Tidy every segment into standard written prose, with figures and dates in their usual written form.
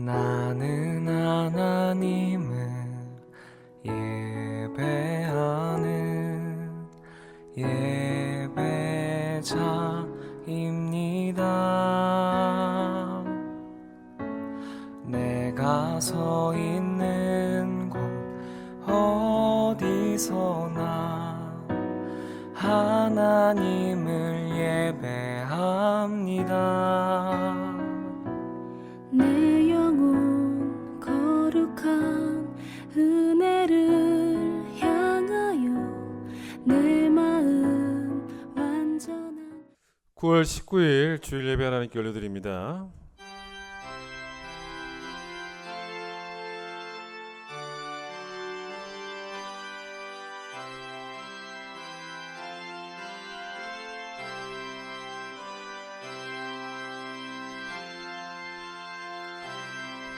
나는 하나님을 예배하는 예배자입니다. 내가 서 있는 곳 어디서나 하나님을 예배합니다. 내 영혼 거룩한 은혜를 향하여 내 마음 완전한 9월 19일 주일 예배 하나님께 올려드립니다.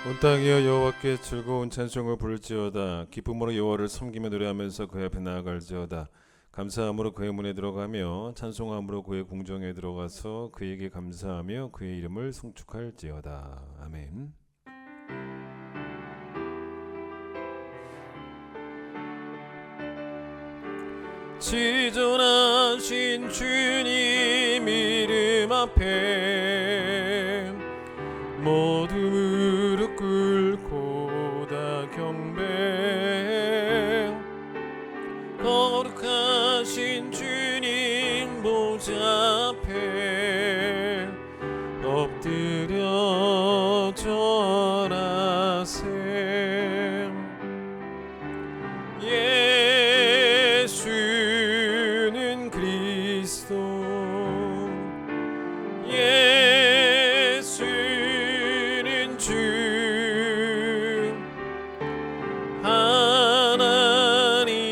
온 땅이여 여호와께 즐거운 찬송을 부를지어다. 기쁨으로 여호와를 섬기며 노래하면서 그의 앞에 나아갈지어다. 감사함으로 그의 문에 들어가며 찬송함으로 그의 궁정에 들어가서 그에게 감사하며 그의 이름을 송축할지어다. 아멘. 지존하신 주님 이름 앞에 모두 무릎 꿇고 다 경배. 거룩하신 주님 보좌 앞에 엎드려 절하세. 예수는 그리스도, 예수는 주,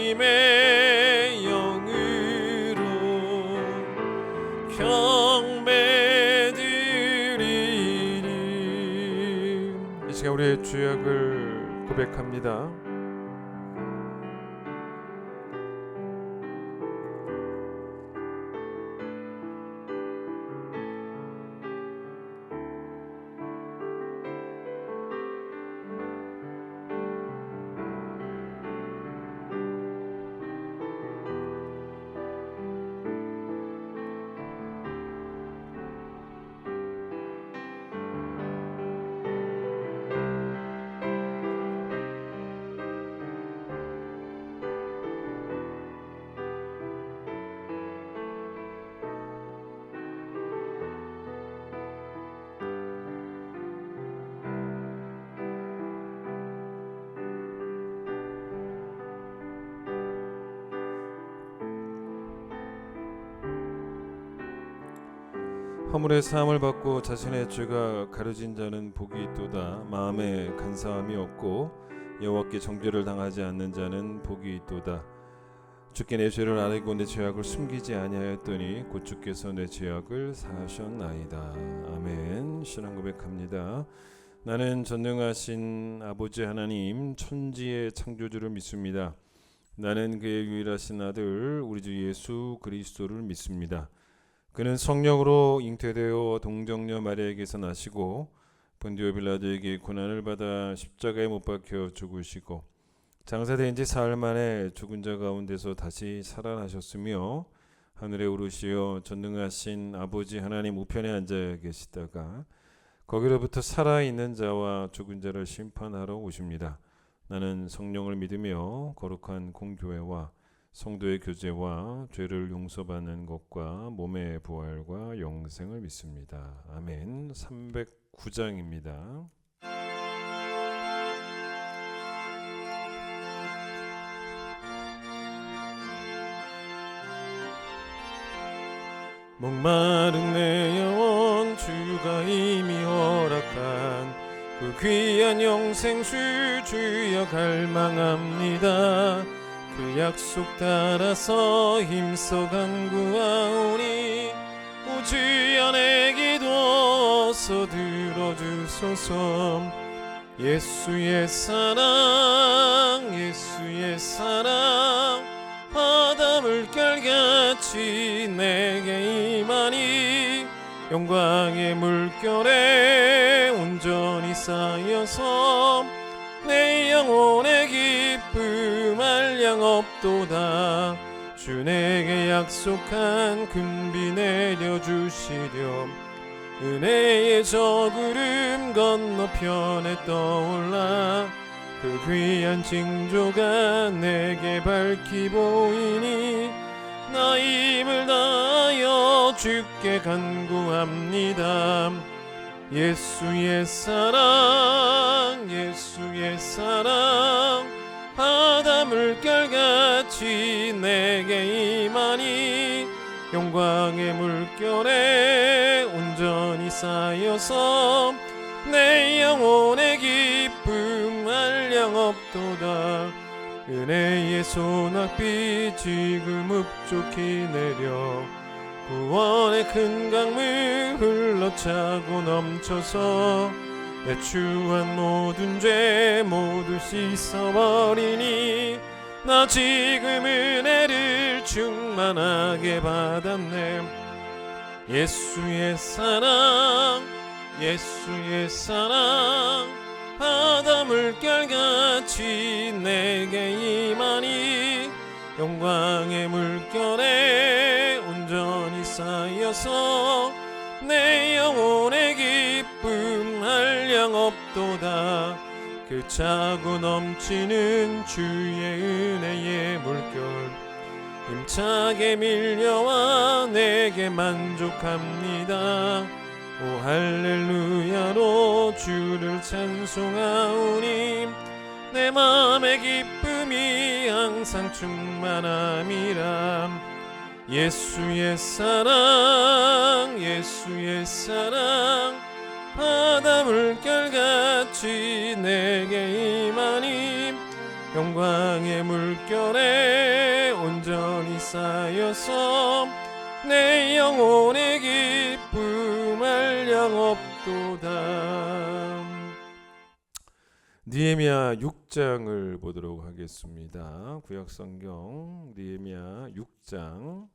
하나님의 영으로 경배드리리. 이 시간 우리의 죄악을 고백합니다. 허물의 사함을 받고 자신의 죄가 가려진 자는 복이 있도다. 마음에 간사함이 없고 여호와께 정죄를 당하지 않는 자는 복이 있도다. 주께 내 죄를 아뢰고 내 죄악을 숨기지 아니하였더니 곧 주께서 내 죄악을 사하셨나이다. 아멘. 신앙 고백합니다. 나는 전능하신 아버지 하나님 천지의 창조주를 믿습니다. 나는 그의 유일하신 아들 우리 주 예수 그리스도를 믿습니다. 그는 성령으로 잉태되어 동정녀 마리아에게서 나시고 본디오 빌라도에게 고난을 받아 십자가에 못 박혀 죽으시고 장사된 지 사흘 만에 죽은 자 가운데서 다시 살아나셨으며 하늘에 오르시어 전능하신 아버지 하나님 우편에 앉아 계시다가 거기로부터 살아있는 자와 죽은 자를 심판하러 오십니다. 나는 성령을 믿으며 거룩한 공교회와 성도의 교제와 죄를 용서받는 것과 몸의 부활과 영생을 믿습니다. 아멘. 309장입니다. 목마른 내 영혼 주가 이미 허락한 그 귀한 영생수 주여 갈망합니다. 그 약속 따라서 힘써 간구하오니 오 주여 내 기도 어서 들어주소서. 예수의 사랑 예수의 사랑 바다 물결같이 내게 임하니 영광의 물결에 온전히 쌓여서 내 영혼의 기쁨 한량 없도다. 주 내게 약속한 금비 내려주시렴. 은혜의 저 구름 건너편에 떠올라 그 귀한 징조가 내게 밝히 보이니 나 힘을 다하여 주께 간구합니다. 예수의 사랑 예수의 사랑 바다 물결같이 내게 임하니 영광의 물결에 온전히 쌓여서 내 영혼의 기쁨 한량 없도다. 은혜의 소낙비 지금 흡족히 내려 구원의 큰 강물 흘러차고 넘쳐서 내 추한 모든 죄 모두 씻어버리니 나 지금 은혜를 충만하게 받았네. 예수의 사랑 예수의 사랑 바다 물결같이 내게 임하니 영광의 물결에 온전히 쌓여서 내 영혼의 기쁨 한량 없도다. 그 차고 넘치는 주의 은혜의 물결 힘차게 밀려와 내게 만족합니다. 오 할렐루야로 주를 찬송하오니 내 마음의 기쁨이 항상 충만함이라. 예수의 사랑 예수의 사랑 바다 물결같이 내게 임하니 영광의 물결에 온전히 쌓여서 내 영혼의 기쁨 한량 없도다. 느헤미야 6장을 보도록 하겠습니다. 구약성경 느헤미야 6장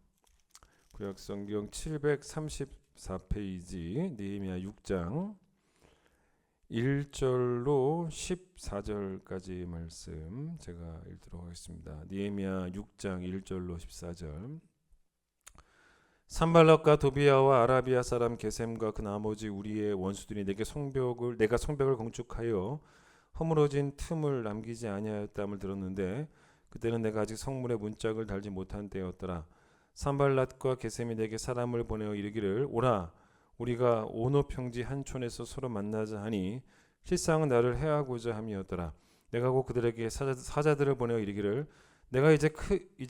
구약성경 734페이지 느헤미야 6장 1절로 14절까지 말씀 제가 읽도록 하겠습니다. 느헤미야 6장 1절로 14절. 산발락과 도비야와 아라비아 사람 게셈과 그 나머지 우리의 원수들이 내가 성벽을 건축하여 허물어진 틈을 남기지 아니하였다함을 들었는데 그때는 내가 아직 성문에 문짝을 달지 못한 때였더라. 산발락과 게셈이 내게 사람을 보내어 이르기를 오라 우리가 오노 평지 한 촌에서 서로 만나자 하니 실상은 나를 해하고자 함이었더라. 내가 곧 그들에게 사자들을 보내어 이르기를 내가 이제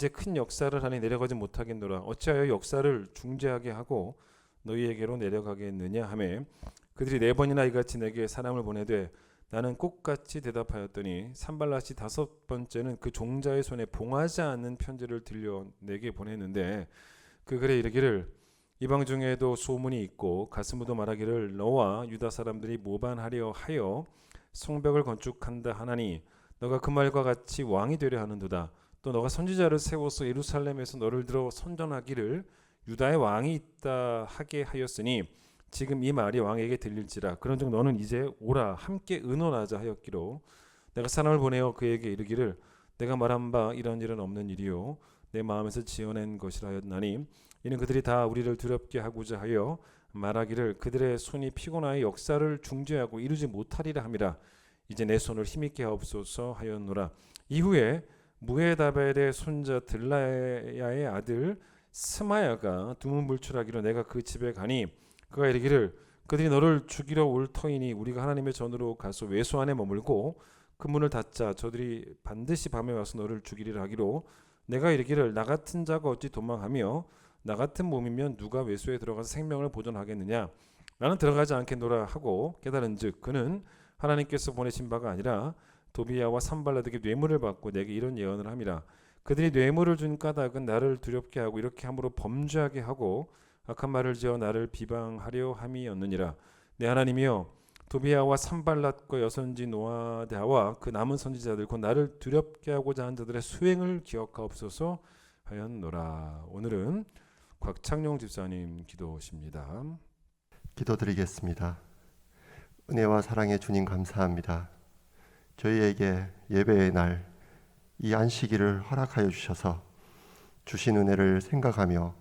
큰 역사를 하니 내려가지 못하겠노라. 어찌하여 역사를 중재하게 하고 너희에게로 내려가게 했느냐 하매 그들이 4번이나 이같이 내게 사람을 보내되 나는 꼭같이 대답하였더니 산발락이 5번째는 그 종자의 손에 봉하지 않는 편지를 들려 내게 보냈는데 그 글에 이르기를 이방 중에도 소문이 있고 가스무도 말하기를 너와 유다 사람들이 모반하려 하여 성벽을 건축한다 하나니 너가 그 말과 같이 왕이 되려 하는도다. 또 너가 선지자를 세워서 예루살렘에서 너를 들어 선전하기를 유다의 왕이 있다 하게 하였으니 지금 이 말이 왕에게 들릴지라. 그런즉 너는 이제 오라 함께 의논하자 하였기로 내가 사람을 보내어 그에게 이르기를 내가 말한 바 이런 일은 없는 일이요 내 마음에서 지어낸 것이라 하였나니 이는 그들이 다 우리를 두렵게 하고자 하여 말하기를 그들의 손이 피곤하여 역사를 중재하고 이루지 못하리라 함이라. 이제 내 손을 힘있게 하옵소서 하였노라. 이후에 무에다벨의 손자 들라야의 아들 스마야가 두문불출하기로 내가 그 집에 가니 그가 이르기를 그들이 너를 죽이러 올 터이니 우리가 하나님의 전으로 가서 외소 안에 머물고 그 문을 닫자. 저들이 반드시 밤에 와서 너를 죽이리라 하기로 내가 이르기를 나 같은 자가 어찌 도망하며 나 같은 몸이면 누가 외소에 들어가서 생명을 보존하겠느냐. 나는 들어가지 않겠노라 하고 깨달은즉 그는 하나님께서 보내신 바가 아니라 도비야와 산발락에게 뇌물을 받고 내게 이런 예언을 함이라. 그들이 뇌물을 준 까닭은 나를 두렵게 하고 이렇게 함으로 범죄하게 하고 악한 말을 지어 나를 비방하려 함이었느니라. 내 하나님이여 도비야와 산발락과 여선지 노아다와 그 남은 선지자들 곧 나를 두렵게 하고자 한 자들의 수행을 기억하옵소서 하였노라. 오늘은 곽창용 집사님 기도십니다. 기도드리겠습니다. 은혜와 사랑의 주님 감사합니다. 저희에게 예배의 날 이 안식일을 허락하여 주셔서 주신 은혜를 생각하며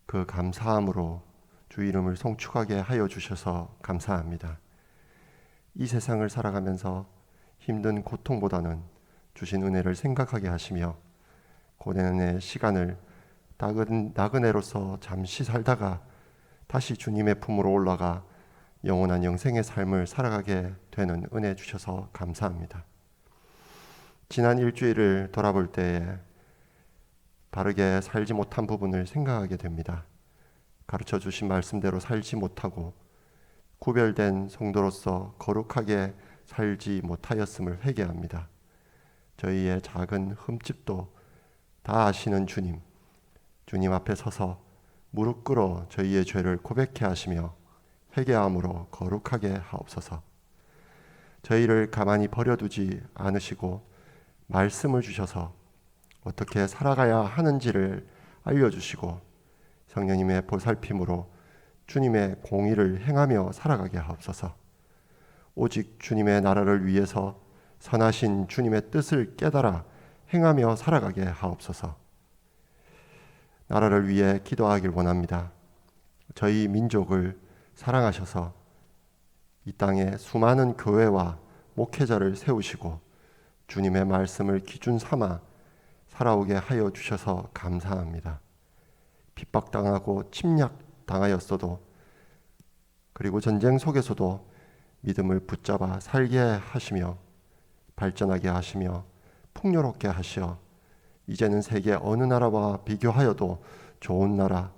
그 감사함으로 주 이름을 송축하게 하여 주셔서 감사합니다. 이 세상을 살아가면서 힘든 고통보다는 주신 은혜를 생각하게 하시며 고난의 시간을 나그네로서 잠시 살다가 다시 주님의 품으로 올라가 영원한 영생의 삶을 살아가게 되는 은혜 주셔서 감사합니다. 지난 일주일을 돌아볼 때에 바르게 살지 못한 부분을 생각하게 됩니다. 가르쳐 주신 말씀대로 살지 못하고 구별된 성도로서 거룩하게 살지 못하였음을 회개합니다. 저희의 작은 흠집도 다 아시는 주님 앞에 서서 무릎 꿇어 저희의 죄를 고백해 하시며 회개함으로 거룩하게 하옵소서. 저희를 가만히 버려두지 않으시고 말씀을 주셔서 어떻게 살아가야 하는지를 알려주시고 성령님의 보살핌으로 주님의 공의를 행하며 살아가게 하옵소서. 오직 주님의 나라를 위해서 선하신 주님의 뜻을 깨달아 행하며 살아가게 하옵소서. 나라를 위해 기도하길 원합니다. 저희 민족을 사랑하셔서 이 땅에 수많은 교회와 목회자를 세우시고 주님의 말씀을 기준 삼아 살아오게 하여 주셔서 감사합니다. 핍박당하고 침략당하였어도 그리고 전쟁 속에서도 믿음을 붙잡아 살게 하시며 발전하게 하시며 풍요롭게 하시어 이제는 세계 어느 나라와 비교하여도 좋은 나라,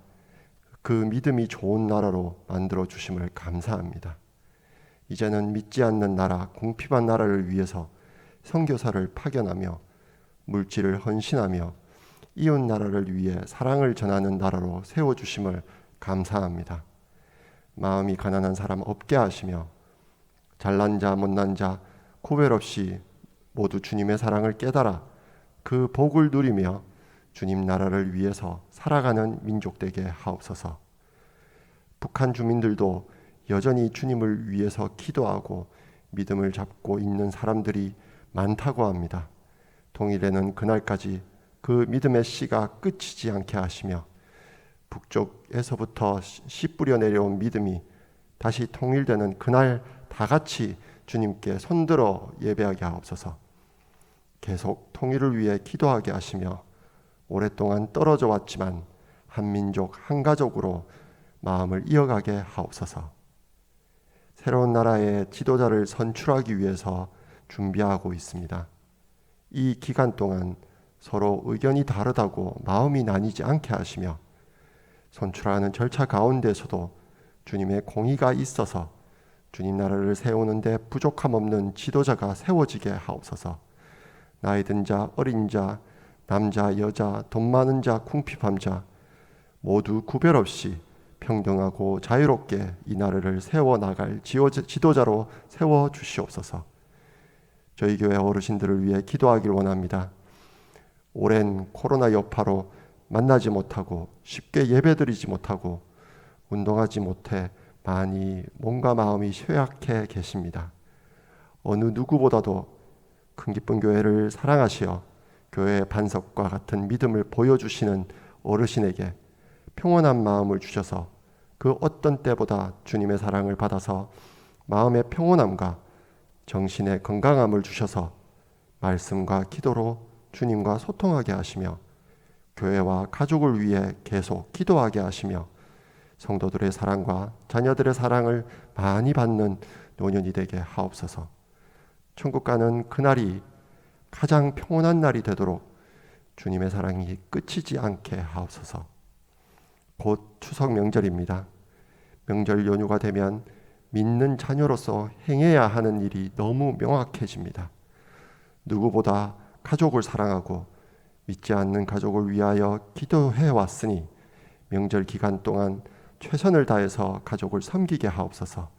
그 믿음이 좋은 나라로 만들어 주심을 감사합니다. 이제는 믿지 않는 나라, 궁핍한 나라를 위해서 선교사를 파견하며 물질을 헌신하며 이웃 나라를 위해 사랑을 전하는 나라로 세워주심을 감사합니다. 마음이 가난한 사람 없게 하시며 잘난 자 못난 자 구별 없이 모두 주님의 사랑을 깨달아 그 복을 누리며 주님 나라를 위해서 살아가는 민족 되게 하옵소서. 북한 주민들도 여전히 주님을 위해서 기도하고 믿음을 잡고 있는 사람들이 많다고 합니다. 통일되는 그날까지 그 믿음의 씨가 끝이지 않게 하시며 북쪽에서부터 씨 뿌려 내려온 믿음이 다시 통일되는 그날 다 같이 주님께 손들어 예배하게 하옵소서. 계속 통일을 위해 기도하게 하시며 오랫동안 떨어져 왔지만 한 민족 한 가족으로 마음을 이어가게 하옵소서. 새로운 나라의 지도자를 선출하기 위해서 준비하고 있습니다. 이 기간 동안 서로 의견이 다르다고 마음이 나뉘지 않게 하시며 선출하는 절차 가운데서도 주님의 공의가 있어서 주님 나라를 세우는데 부족함 없는 지도자가 세워지게 하옵소서. 나이 든 자, 어린 자, 남자, 여자, 돈 많은 자, 궁핍한 자 모두 구별 없이 평등하고 자유롭게 이 나라를 세워나갈 지도자로 세워주시옵소서. 저희 교회 어르신들을 위해 기도하길 원합니다. 오랜 코로나 여파로 만나지 못하고 쉽게 예배드리지 못하고 운동하지 못해 많이 몸과 마음이 쇠약해 계십니다. 어느 누구보다도 큰 기쁜 교회를 사랑하시어 교회의 반석과 같은 믿음을 보여주시는 어르신에게 평온한 마음을 주셔서 그 어떤 때보다 주님의 사랑을 받아서 마음의 평온함과 정신의 건강함을 주셔서 말씀과 기도로 주님과 소통하게 하시며 교회와 가족을 위해 계속 기도하게 하시며 성도들의 사랑과 자녀들의 사랑을 많이 받는 노년이 되게 하옵소서. 천국 가는 그날이 가장 평온한 날이 되도록 주님의 사랑이 끝이지 않게 하옵소서. 곧 추석 명절입니다. 명절 연휴가 되면 믿는 자녀로서 행해야 하는 일이 너무 명확해집니다. 누구보다 가족을 사랑하고 믿지 않는 가족을 위하여 기도해 왔으니 명절 기간 동안 최선을 다해서 가족을 섬기게 하옵소서.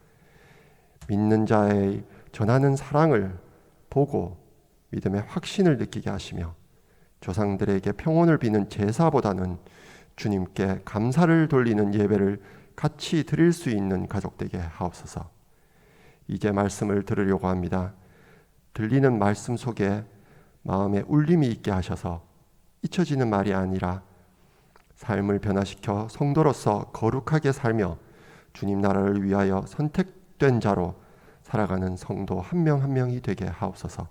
믿는 자의 전하는 사랑을 보고 믿음의 확신을 느끼게 하시며 조상들에게 평온을 비는 제사보다는 주님께 감사를 돌리는 예배를 같이 드릴 수 있는 가족 되게 하옵소서. 이제 말씀을 들으려고 합니다. 들리는 말씀 속에 마음에 울림이 있게 하셔서 잊혀지는 말이 아니라 삶을 변화시켜 성도로서 거룩하게 살며 주님 나라를 위하여 선택된 자로 살아가는 성도 한 명 한 명이 되게 하옵소서.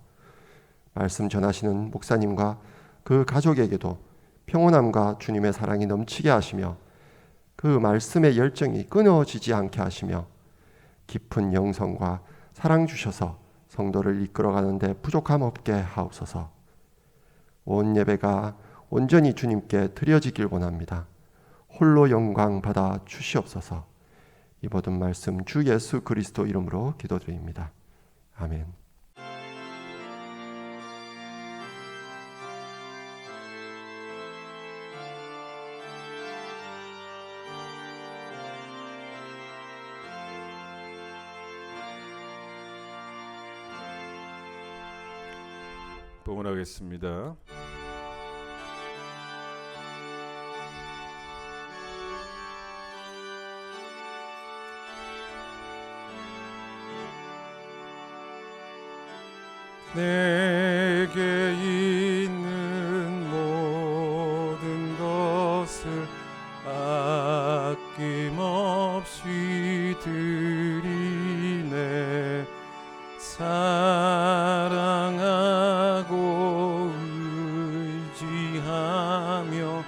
말씀 전하시는 목사님과 그 가족에게도 평온함과 주님의 사랑이 넘치게 하시며 그 말씀의 열정이 끊어지지 않게 하시며 깊은 영성과 사랑 주셔서 성도를 이끌어가는 데 부족함 없게 하옵소서. 온 예배가 온전히 주님께 드려지길 원합니다. 홀로 영광 받아 주시옵소서. 이 모든 말씀 주 예수 그리스도 이름으로 기도드립니다. 아멘. 봉헌하겠습니다. 내게 있는 모든 것을 아낌없이 드리네. 사랑하고 의지하며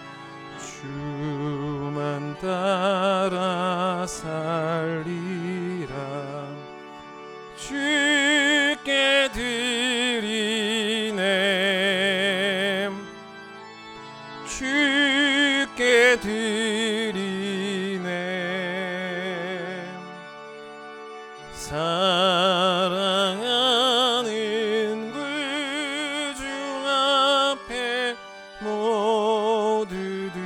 주만 따라 살리라. 주께 드리네. 주께 드리네. 사랑하는 구주 앞에 모두 드리네.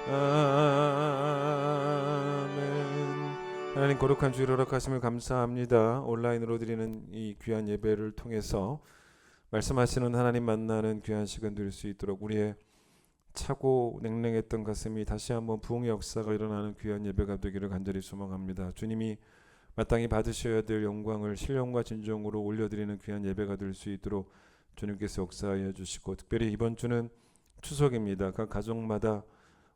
아멘. 하나님 거룩한 주일 허락하심을 감사합니다. 온라인으로 드리는 이 귀한 예배를 통해서 말씀하시는 하나님 만나는 귀한 시간 드릴 수 있도록 우리의 차고 냉랭했던 가슴이 다시 한번 부흥의 역사가 일어나는 귀한 예배가 되기를 간절히 소망합니다. 주님이 마땅히 받으셔야 될 영광을 신령과 진정으로 올려드리는 귀한 예배가 될 수 있도록 주님께서 역사하여 주시고, 특별히 이번 주는 추석입니다. 각 가정마다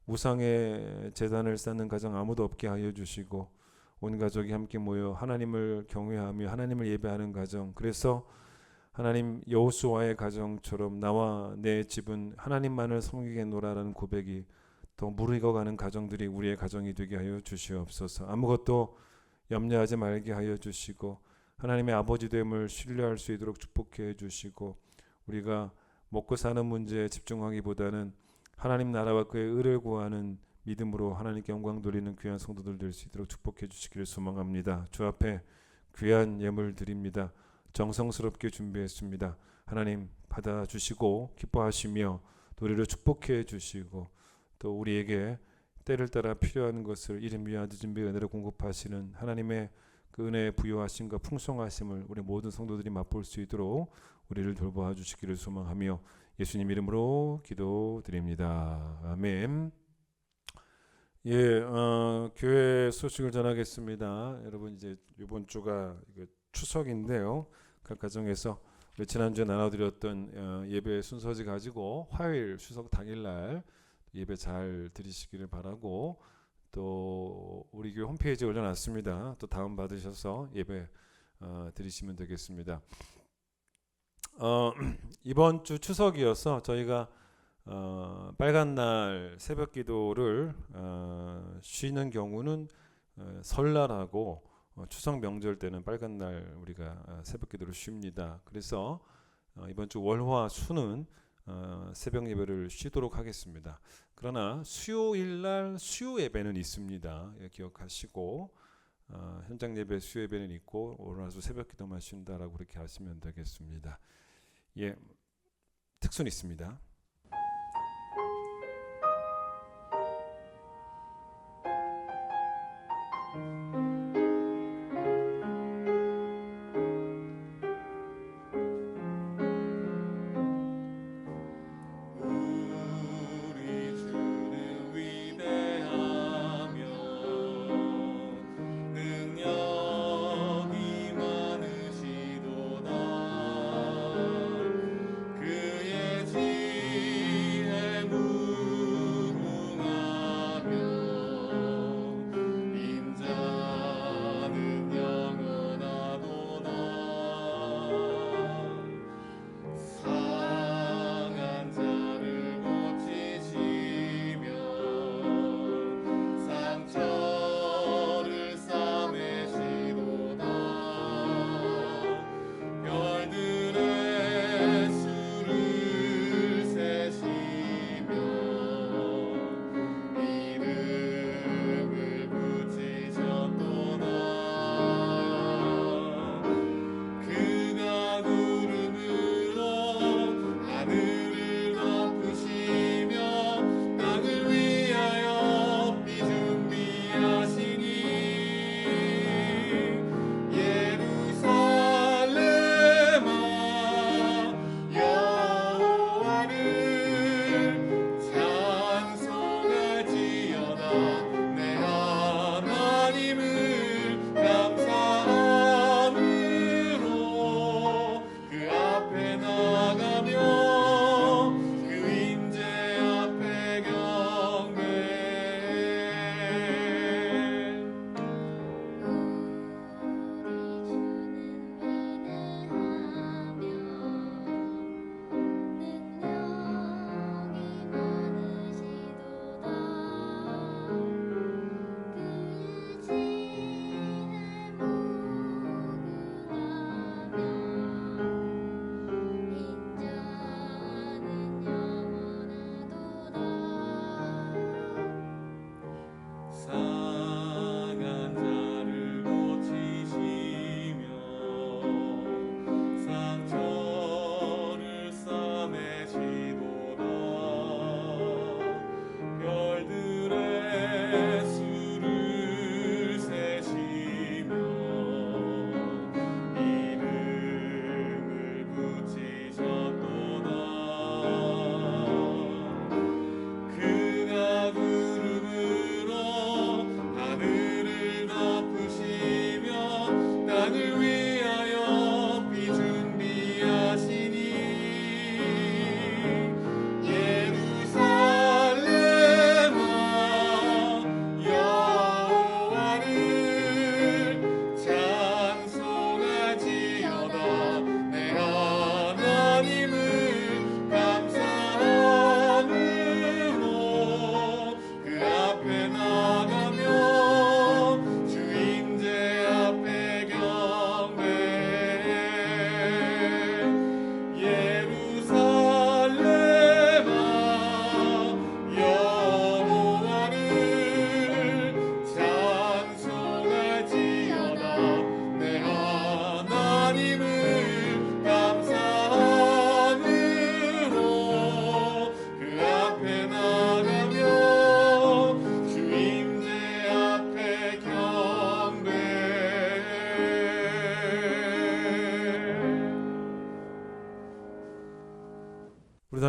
우상의 제단을 쌓는 가정 아무도 없게 하여 주시고 온 가족이 함께 모여 하나님을 경외하며 하나님을 예배하는 가정, 그래서 하나님 여호수아의 가정처럼 나와 내 집은 하나님만을 섬기겠노라라는 고백이 더 무르익어가는 가정들이 우리의 가정이 되게 하여 주시옵소서. 아무것도 염려하지 말게 하여 주시고 하나님의 아버지됨을 신뢰할 수 있도록 축복해 주시고, 우리가 먹고 사는 문제에 집중하기보다는 하나님 나라와 그의 의를 구하는 믿음으로 하나님께 영광 돌리는 귀한 성도들 될 수 있도록 축복해 주시기를 소망합니다. 주 앞에 귀한 예물 드립니다. 정성스럽게 준비했습니다. 하나님 받아주시고 기뻐하시며 또 우리를 축복해 주시고 또 우리에게 때를 따라 필요한 것을 이름 위하여 준비 은혜로 공급하시는 하나님의 그 은혜의 부요하심과 풍성하심을 우리 모든 성도들이 맛볼 수 있도록 우리를 돌보아 주시기를 소망하며 예수님 이름으로 기도드립니다. 아멘. 교회 소식을 전하겠습니다. 여러분, 이제 이번 주가 추석인데요. 각 가정에서 지난주에 나눠드렸던 예배 순서지 가지고 화요일 추석 당일날 예배 잘 드리시기를 바라고, 또 우리 교회 홈페이지에 올려놨습니다. 또 다운 받으셔서 예배 드리시면 되겠습니다. 이번 주 추석이어서 저희가 빨간 날 새벽 기도를 쉬는 경우는 설날하고 추석 명절 때는 빨간 날 우리가 새벽 기도를 쉽니다. 그래서 이번 주 월화 수는 새벽 예배를 쉬도록 하겠습니다. 그러나 수요일 날 수요 예배는 있습니다. 기억하시고 현장 예배 수요 예배는 있고 월화수 새벽 기도만 쉰다라고 그렇게 하시면 되겠습니다. 특수는 있습니다. 우리 주는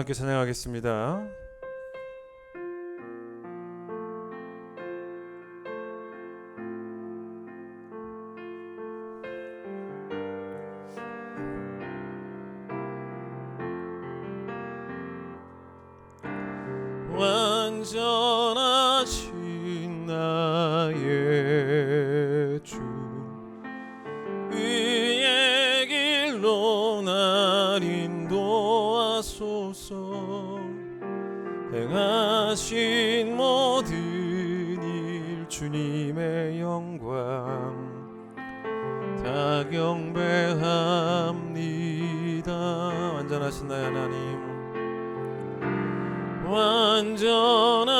함께 찬양하겠습니다. 완전하신 나의 주 의의 길로 날 인도하소서. 행하신 모든 일 주님의 영광 다 경배합니다. 완전하신 나의 하나님, 완전하신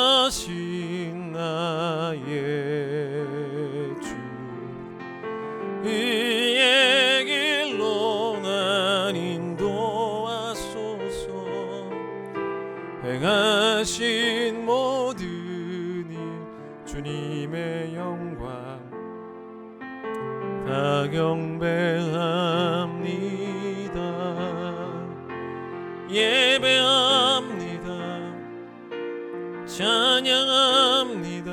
나의 주 의의 길로 날 인도하소서. 행하신 모든 일 주님의 영광 다 경배합니다. 예배합니다. 찬양합니다.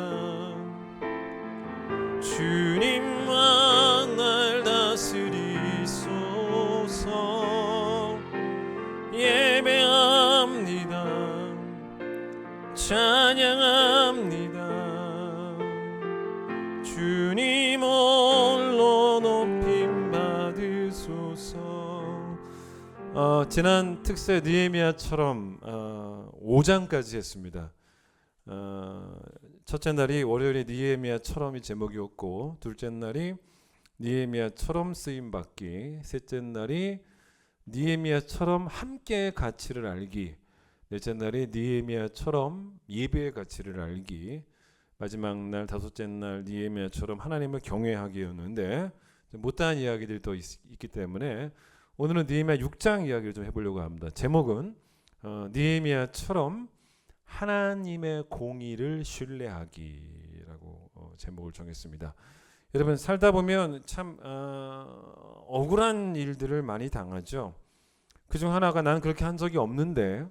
주님만 날 다스리소서. 예배합니다. 찬양합니다. 주님 홀로 높임 받으소서. 지난 특세 느헤미야처럼 5장까지 했습니다. 첫째 날이 월요일에 느헤미야처럼이 제목이었고, 둘째 날이 느헤미야처럼 쓰임받기, 셋째 날이 느헤미야처럼 함께의 가치를 알기, 넷째 날이 느헤미야처럼 예배의 가치를 알기, 마지막 날 다섯째 날 느헤미야처럼 하나님을 경외하기였는데 못다한 이야기들이 더 있기 때문에 오늘은 느헤미야 6장 이야기를 좀 해보려고 합니다. 제목은 느헤미야처럼 하나님의 공의를 신뢰하기라고 제목을 정했습니다. 여러분, 살다 보면 참 억울한 일들을 많이 당하죠. 그중 하나가 나는 그렇게 한 적이 없는데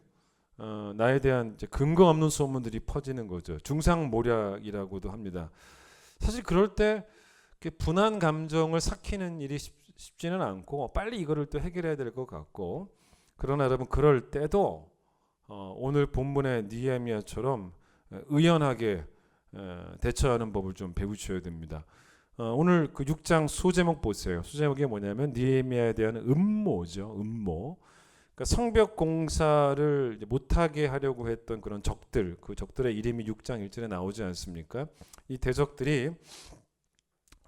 나에 대한 이제 근거 없는 소문들이 퍼지는 거죠. 중상모략이라고도 합니다. 사실 그럴 때 분한 감정을 삭히는 일이 쉽지는 않고 빨리 이거를 또 해결해야 될 것 같고, 그러나 여러분, 그럴 때도 오늘 본문의 느헤미야처럼 의연하게 대처하는 법을 좀 배우셔야 됩니다. 오늘 그 6장 소제목 보세요. 소제목이 뭐냐면 느헤미야에 대한 음모죠. 음모. 그러니까 성벽 공사를 못하게 하려고 했던 그런 적들, 그 적들의 이름이 6장 1절에 나오지 않습니까? 이 대적들이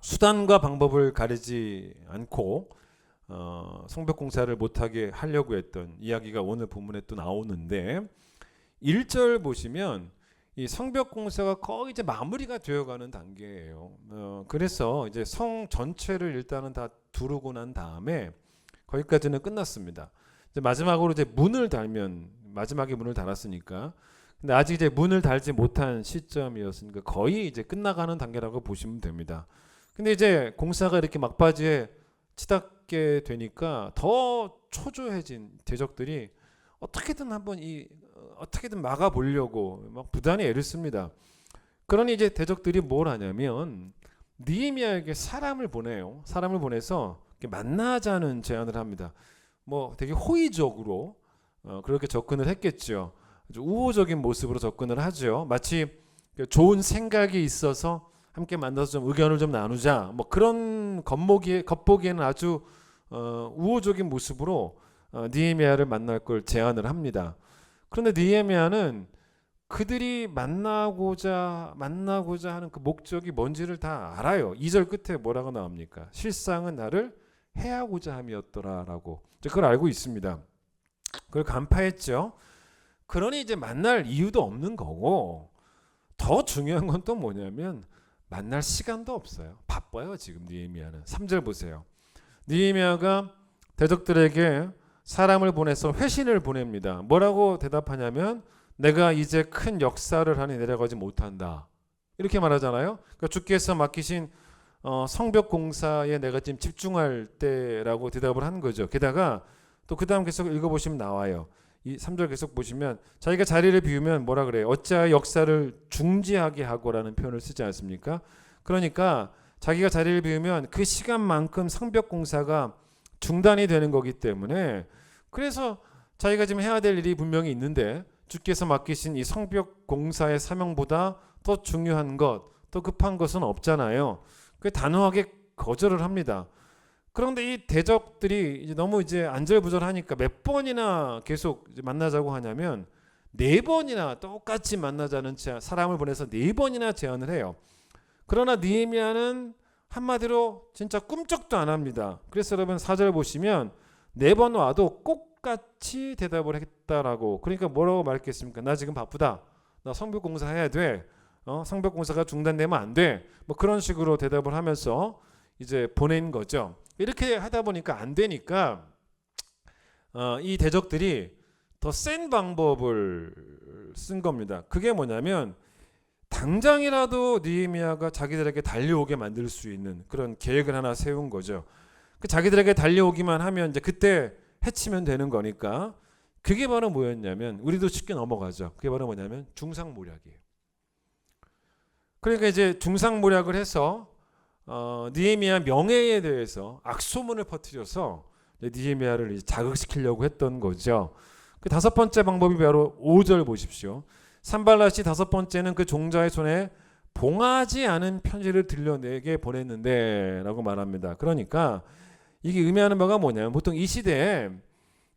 수단과 방법을 가리지 않고 성벽 공사를 못하게 하려고 했던 이야기가 오늘 본문에 또 나오는데, 1절 보시면 이 성벽 공사가 거의 이제 마무리가 되어가는 단계예요. 그래서 이제 성 전체를 일단은 다 두르고 난 다음에 거기까지는 끝났습니다. 이제 마지막으로 이제 문을 달면, 마지막에 문을 달았으니까, 근데 아직 이제 문을 달지 못한 시점이었으니까 거의 이제 끝나가는 단계라고 보시면 됩니다. 근데 이제 공사가 이렇게 막바지에 치닫게 되니까 더 초조해진 대적들이 어떻게든 한번 어떻게든 막아보려고 막 부단히 애를 씁니다. 그러니 이제 대적들이 뭘 하냐면 느헤미야에게 사람을 보내요. 사람을 보내서 만나자는 제안을 합니다. 뭐 되게 호의적으로 그렇게 접근을 했겠죠. 아주 우호적인 모습으로 접근을 하죠. 마치 좋은 생각이 있어서 함께 만나서 좀 의견을 좀 나누자, 뭐 그런 겉보기에는 아주 우호적인 모습으로 느헤미야를 만날 걸 제안을 합니다. 그런데 느헤미야는 그들이 만나고자 하는 그 목적이 뭔지를 다 알아요. 2절 끝에 뭐라고 나옵니까? 실상은 나를 해하고자 함이었더라라고. 그걸 알고 있습니다. 그걸 간파했죠. 그러니 이제 만날 이유도 없는 거고, 더 중요한 건 또 뭐냐면 만날 시간도 없어요. 바빠요 지금 느헤미야는. 3절 보세요. 느헤미야가 대적들에게 사람을 보내서 회신을 보냅니다. 뭐라고 대답하냐면 내가 이제 큰 역사를 하니 내려가지 못한다, 이렇게 말하잖아요. 그러니까 주께서 맡기신 성벽 공사에 내가 지금 집중할 때라고 대답을 한 거죠. 게다가 또 그 다음 계속 읽어보시면 나와요. 이 3절 계속 보시면 자기가 자리를 비우면 뭐라 그래요? 어찌하여 역사를 중지하게 하고라는 표현을 쓰지 않습니까? 그러니까 자기가 자리를 비우면 그 시간만큼 성벽 공사가 중단이 되는 거기 때문에, 그래서 자기가 지금 해야 될 일이 분명히 있는데 주께서 맡기신 이 성벽 공사의 사명보다 더 중요한 것, 더 급한 것은 없잖아요. 그 단호하게 거절을 합니다. 그런데 이 대적들이 이제 너무 이제 안절부절하니까 몇 번이나 계속 이제 만나자고 하냐면 4번이나 똑같이 만나자는 사람을 보내서 4번이나 제안을 해요. 그러나 느헤미야는 한마디로 진짜 꿈쩍도 안 합니다. 그래서 여러분 4절 보시면 4번 와도 똑같이 대답을 했다라고. 그러니까 뭐라고 말했겠습니까? 나 지금 바쁘다. 나 성벽 공사 해야 돼. 성벽 공사가 중단되면 안 돼. 뭐 그런 식으로 대답을 하면서 이제 보낸 거죠. 이렇게 하다 보니까 안 되니까 이 대적들이 더 센 방법을 쓴 겁니다. 그게 뭐냐면 당장이라도 느헤미야가 자기들에게 달려오게 만들 수 있는 그런 계획을 하나 세운 거죠. 그 자기들에게 달려오기만 하면 이제 그때 해치면 되는 거니까. 그게 바로 뭐였냐면, 우리도 쉽게 넘어가죠. 그게 바로 뭐냐면 중상모략이에요. 그러니까 이제 중상모략을 해서 느헤미야 명예에 대해서 악소문을 퍼뜨려서 느헤미야를 이제 자극시키려고 했던 거죠. 그 5번째 방법이 바로 5절 보십시오. 산발랏이 5번째는 그 종자의 손에 봉하지 않은 편지를 들려내게 보냈는데 라고 말합니다. 그러니까 이게 의미하는 바가 뭐냐면, 보통 이 시대에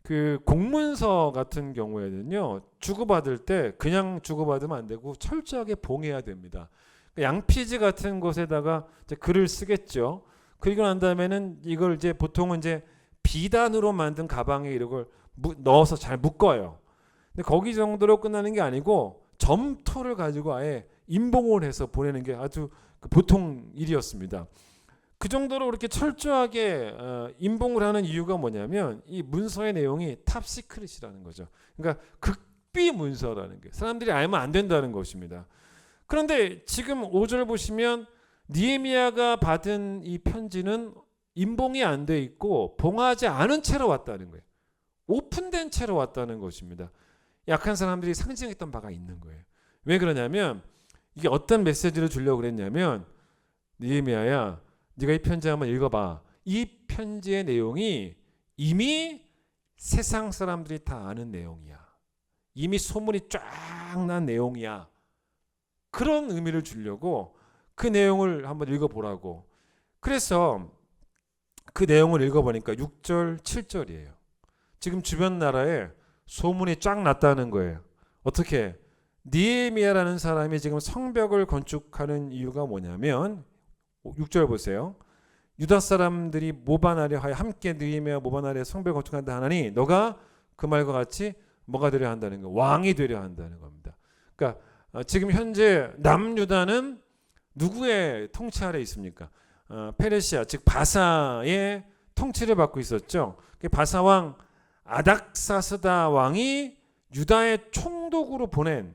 그 공문서 같은 경우에는요, 주고받을 때 그냥 주고받으면 안 되고 철저하게 봉해야 됩니다. 양피지 같은 곳에다가 이제 글을 쓰겠죠. 그리고 난 다음에는 이걸 이제 보통은 이제 비단으로 만든 가방에 이걸 넣어서 잘 묶어요. 근데 거기 정도로 끝나는 게 아니고 점토를 가지고 아예 인봉을 해서 보내는 게 아주 보통 일이었습니다. 그 정도로 그렇게 철저하게 인봉을 하는 이유가 뭐냐면 이 문서의 내용이 탑시크릿이라는 거죠. 그러니까 극비 문서라는 게 사람들이 알면 안 된다는 것입니다. 그런데 지금 5절 보시면 느헤미야가 받은 이 편지는 인봉이 안 돼 있고 봉하지 않은 채로 왔다는 거예요. 오픈된 채로 왔다는 것입니다. 약한 사람들이 상징했던 바가 있는 거예요. 왜 그러냐면 이게 어떤 메시지를 주려고 그랬냐면, 느헤미야야, 네가 이 편지 한번 읽어봐. 이 편지의 내용이 이미 세상 사람들이 다 아는 내용이야. 이미 소문이 쫙 난 내용이야. 그런 의미를 주려고 그 내용을 한번 읽어보라고. 그래서 그 내용을 읽어보니까 6절, 7절이에요. 지금 주변 나라에 소문이 쫙 났다는 거예요. 어떻게? 느헤미야라는 사람이 지금 성벽을 건축하는 이유가 뭐냐면 6절 보세요. 유다 사람들이 모반하려 하여 함께 느헤미야 모반하려 성벽 건축한다 하나니 너가 그 말과 같이 뭐가 되려 한다는 거, 왕이 되려 한다는 겁니다. 그러니까 지금 현재 남유다는 누구의 통치 아래 있습니까? 페르시아 즉 바사의 통치를 받고 있었죠. 바사 왕 아닥사스다 왕이 유다의 총독으로 보낸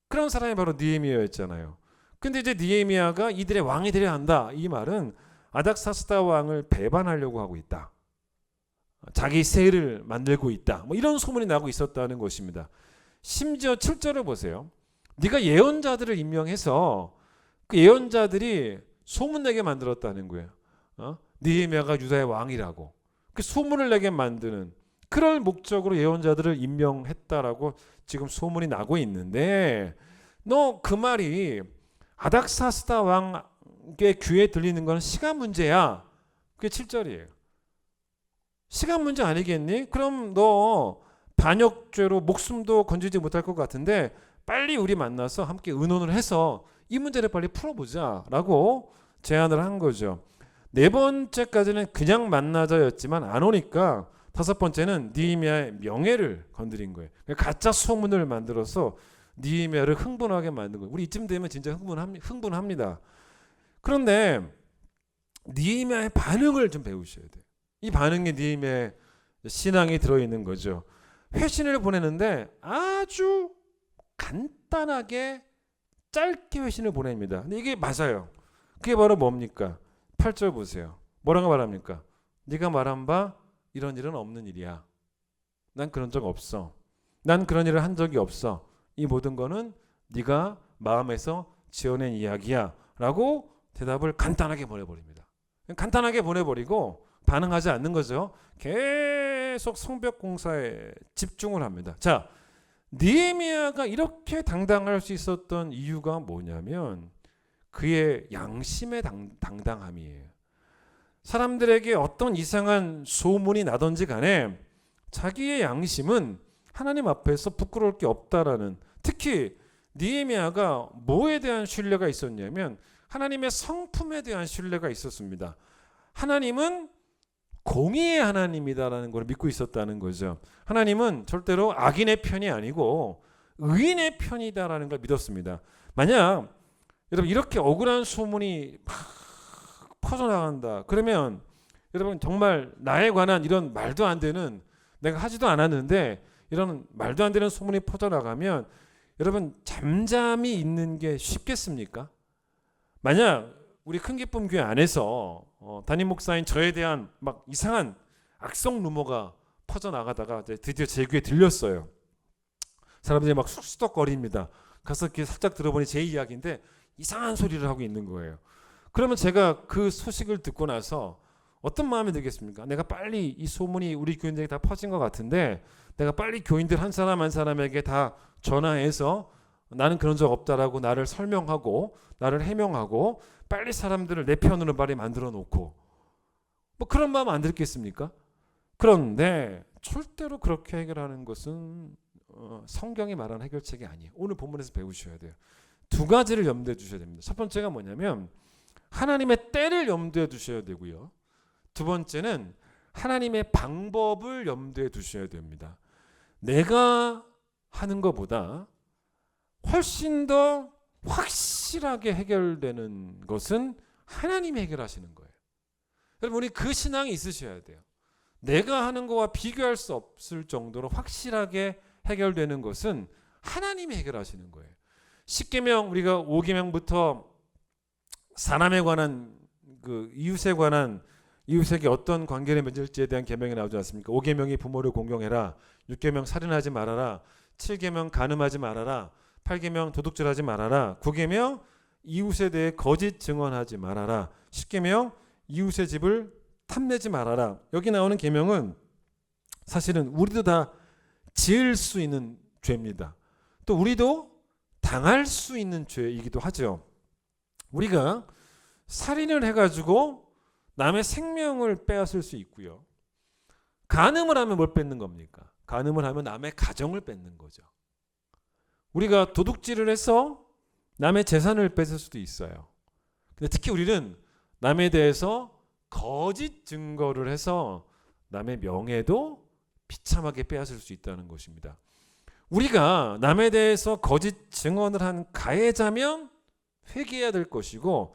그런 사람이 바로 느헤미야였잖아요. 근데 이제 느헤미야가 이들의 왕이 되려 한다. 이 말은 아닥사스다 왕을 배반하려고 하고 있다. 자기 세를 만들고 있다. 뭐 이런 소문이 나고 있었다는 것입니다. 심지어 7절을 보세요. 네가 예언자들을 임명해서 그 예언자들이 소문내게 만들었다는 거예요. 느헤미야가 유다의 왕이라고. 그 소문을 내게 만드는 그럴 목적으로 예언자들을 임명했다라고 지금 소문이 나고 있는데, 너 그 말이 아닥사스다 왕의 귀에 들리는 건 시간 문제야. 그게 7절이에요. 시간 문제 아니겠니? 그럼 너 반역죄로 목숨도 건지지 못할 것 같은데 빨리 우리 만나서 함께 의논을 해서 이 문제를 빨리 풀어보자 라고 제안을 한 거죠. 4번째까지는 그냥 만나자였지만 안 오니까 5번째는 느헤미야의 명예를 건드린 거예요. 가짜 소문을 만들어서 느헤미야를 흥분하게 만든 거예요. 우리 이쯤 되면 진짜 흥분합니다. 그런데 느헤미야의 반응을 좀 배우셔야 돼요. 이 반응에 느헤미야의 신앙이 들어있는 거죠. 회신을 보내는데 아주 간단하게 짧게 회신을 보냅니다. 근데 이게 맞아요. 그게 바로 뭡니까? 8절 보세요. 뭐라고 말합니까? 네가 말한 바 이런 일은 없는 일이야. 난 그런 적 없어. 난 그런 일을 한 적이 없어. 이 모든 거는 네가 마음에서 지어낸 이야기야 라고 대답을 간단하게 보내버립니다. 간단하게 보내버리고 반응하지 않는 거죠. 계속 성벽 공사에 집중을 합니다. 자, 느헤미야가 이렇게 당당할 수 있었던 이유가 뭐냐면 그의 양심의 당당함이에요. 사람들에게 어떤 이상한 소문이 나든지 간에 자기의 양심은 하나님 앞에서 부끄러울 게 없다라는, 특히 느헤미야가 뭐에 대한 신뢰가 있었냐면 하나님의 성품에 대한 신뢰가 있었습니다. 하나님은 공의의 하나님이다라는 걸 믿고 있었다는 거죠. 하나님은 절대로 악인의 편이 아니고 의인의 편이다라는 걸 믿었습니다. 만약 여러분 이렇게 억울한 소문이 막 퍼져나간다 그러면 여러분 정말 나에 관한 이런 말도 안 되는, 내가 하지도 않았는데 이런 말도 안 되는 소문이 퍼져나가면 여러분 잠잠히 있는 게 쉽겠습니까? 만약 우리 큰기쁨 교회 안에서 담임 목사인 저에 대한 막 이상한 악성 루머가 퍼져나가다가 이제 드디어 제 귀에 들렸어요. 사람들이 막 쑥쑥거립니다. 가서 이렇게 살짝 들어보니 제 이야기인데 이상한 소리를 하고 있는 거예요. 그러면 제가 그 소식을 듣고 나서 어떤 마음이 들겠습니까? 내가 빨리 이 소문이 우리 교인들에게 다 퍼진 것 같은데 내가 빨리 교인들 한 사람 한 사람에게 다 전화해서 나는 그런 적 없다라고 나를 설명하고 나를 해명하고 빨리 사람들을 내 편으로 빨리 만들어 놓고 뭐 그런 마음 안 들겠습니까? 그런데 절대로 그렇게 해결하는 것은 성경이 말하는 해결책이 아니에요. 오늘 본문에서 배우셔야 돼요. 두 가지를 염두에 두셔야 됩니다. 첫 번째가 뭐냐면 하나님의 때를 염두에 두셔야 되고요. 두 번째는 하나님의 방법을 염두에 두셔야 됩니다. 내가 하는 것보다 훨씬 더 확실하게 해결되는 것은 하나님이 해결하시는 거예요. 여러분 우리 그 신앙이 있으셔야 돼요. 내가 하는 것과 비교할 수 없을 정도로 확실하게 해결되는 것은 하나님이 해결하시는 거예요. 10계명 우리가 5계명부터 사람에 관한 그 이웃에 관한 이웃에게 어떤 관계를 맺을지에 대한 계명이 나오지 않습니까? 5계명이 부모를 공경해라. 6계명 살인하지 말아라. 7계명 간음하지 말아라. 8계명 도둑질하지 말아라. 9계명 이웃에 대해 거짓 증언하지 말아라. 10계명 이웃의 집을 탐내지 말아라. 여기 나오는 계명은 사실은 우리도 다 지을 수 있는 죄입니다. 또 우리도 당할 수 있는 죄이기도 하죠. 우리가 살인을 해가지고 남의 생명을 빼앗을 수 있고요. 간음을 하면 뭘 뺏는 겁니까? 간음을 하면 남의 가정을 뺏는 거죠. 우리가 도둑질을 해서 남의 재산을 뺏을 수도 있어요. 근데 특히 우리는 남에 대해서 거짓 증거를 해서 남의 명예도 비참하게 빼앗을 수 있다는 것입니다. 우리가 남에 대해서 거짓 증언을 한 가해자면 회개해야 될 것이고,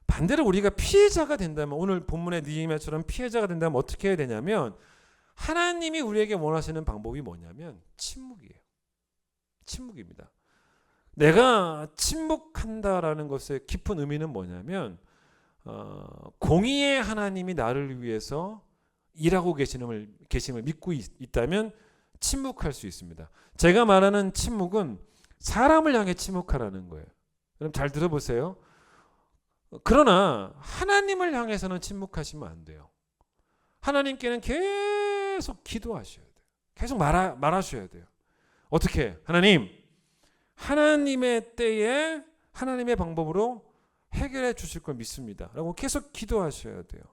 반대로 우리가 피해자가 된다면, 오늘 본문의 느헤미야처럼 피해자가 된다면 어떻게 해야 되냐면, 하나님이 우리에게 원하시는 방법이 뭐냐면 침묵이에요. 침묵입니다. 내가 침묵한다라는 것의 깊은 의미는 뭐냐면 공의의 하나님이 나를 위해서 일하고 계심을 믿고 있다면 침묵할 수 있습니다. 제가 말하는 침묵은 사람을 향해 침묵하라는 거예요. 여러분 잘 들어보세요. 그러나 하나님을 향해서는 침묵하시면 안 돼요. 하나님께는 계속 기도하셔야 돼요. 계속 말하셔야 돼요. 어떻게? 하나님의 때에 하나님의 방법으로 해결해 주실 걸 믿습니다. 라고 계속 기도하셔야 돼요.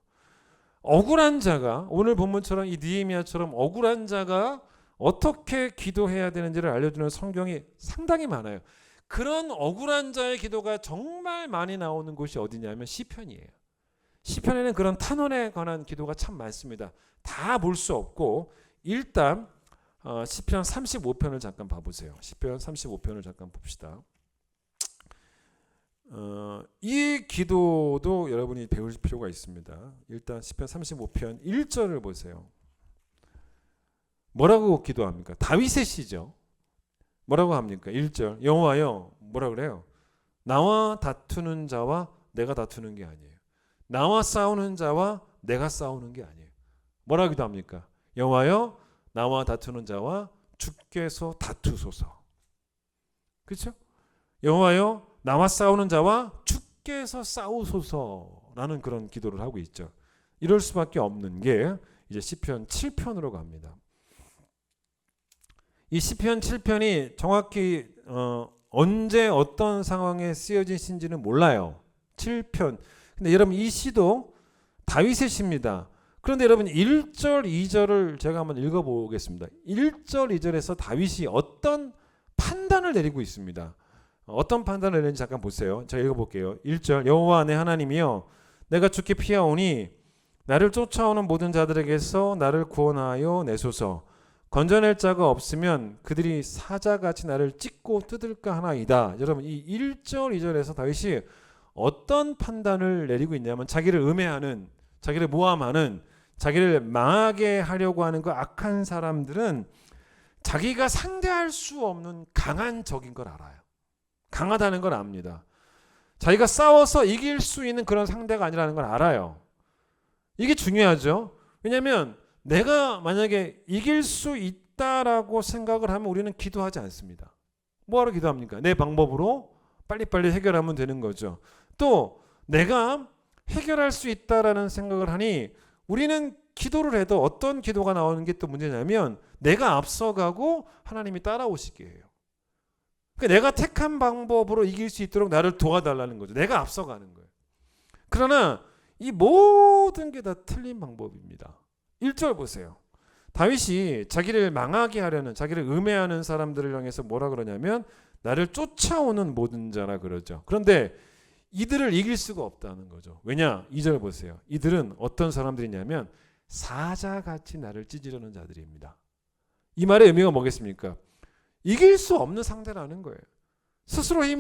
억울한 자가, 오늘 본문처럼 이 느헤미야처럼 억울한 자가 어떻게 기도해야 되는지를 알려주는 성경이 상당히 많아요. 그런 억울한 자의 기도가 정말 많이 나오는 곳이 어디냐면 시편이에요. 시편에는 그런 탄원에 관한 기도가 참 많습니다. 다 볼 수 없고 일단 시편 35편을 잠깐 봐보세요. 시편 35편을 잠깐 봅시다. 이 기도도 여러분이 배울 필요가 있습니다. 일단 시편 35편 1절을 보세요. 뭐라고 기도합니까? 다윗의 시죠. 뭐라고 합니까? 1절 여호와여 뭐라 그래요? 나와 다투는 자와 내가 다투는 게 아니에요. 나와 싸우는 자와 내가 싸우는 게 아니에요. 뭐라 기도합니까? 여호와여 나와 다투는 자와 주께서 다투소서. 그렇죠? 여호와여 나와 싸우는 자와 주께서 싸우소서라는 그런 기도를 하고 있죠. 이럴 수밖에 없는 게 이제 시편 7편으로 갑니다. 이 시편 7편이 정확히 언제 어떤 상황에 쓰여진 시인지는 몰라요. 7편. 근데 여러분 이 시도 다윗의 시입니다. 그런데 여러분 1절, 2절을 제가 한번 읽어보겠습니다. 1절, 2절에서 다윗이 어떤 판단을 내리고 있습니다. 어떤 판단을 내리는지 잠깐 보세요. 제가 읽어볼게요. 1절 여호와 내 하나님이여 내가 주께 피하오니 나를 쫓아오는 모든 자들에게서 나를 구원하여 내소서. 건져낼 자가 없으면 그들이 사자같이 나를 찢고 뜯을까 하나이다. 여러분 이 1절, 2절에서 다윗이 어떤 판단을 내리고 있냐면 자기를 음해하는, 자기를 모함하는, 자기를 망하게 하려고 하는 그 악한 사람들은 자기가 상대할 수 없는 강한 적인 걸 알아요. 강하다는 걸 압니다. 자기가 싸워서 이길 수 있는 그런 상대가 아니라는 걸 알아요. 이게 중요하죠. 왜냐하면 내가 만약에 이길 수 있다라고 생각을 하면 우리는 기도하지 않습니다. 뭐하러 기도합니까? 내 방법으로 빨리빨리 해결하면 되는 거죠. 또 내가 해결할 수 있다라는 생각을 하니 우리는 기도를 해도 어떤 기도가 나오는 게 또 문제냐면 내가 앞서가고 하나님이 따라오시게 해요. 그러니까 내가 택한 방법으로 이길 수 있도록 나를 도와달라는 거죠. 내가 앞서가는 거예요. 그러나 이 모든 게 다 틀린 방법입니다. 1절 보세요. 다윗이 자기를 망하게 하려는, 자기를 음해하는 사람들을 향해서 뭐라 그러냐면 나를 쫓아오는 모든 자라 그러죠. 그런데 이들을 이길 수가 없다는 거죠. 왜냐? 2절 보세요. 이들은 어떤 사람들이냐면 사자같이 나를 찢으려는 자들입니다. 이 말의 의미가 뭐겠습니까? 이길 수 없는 상대라는 거예요. 스스로의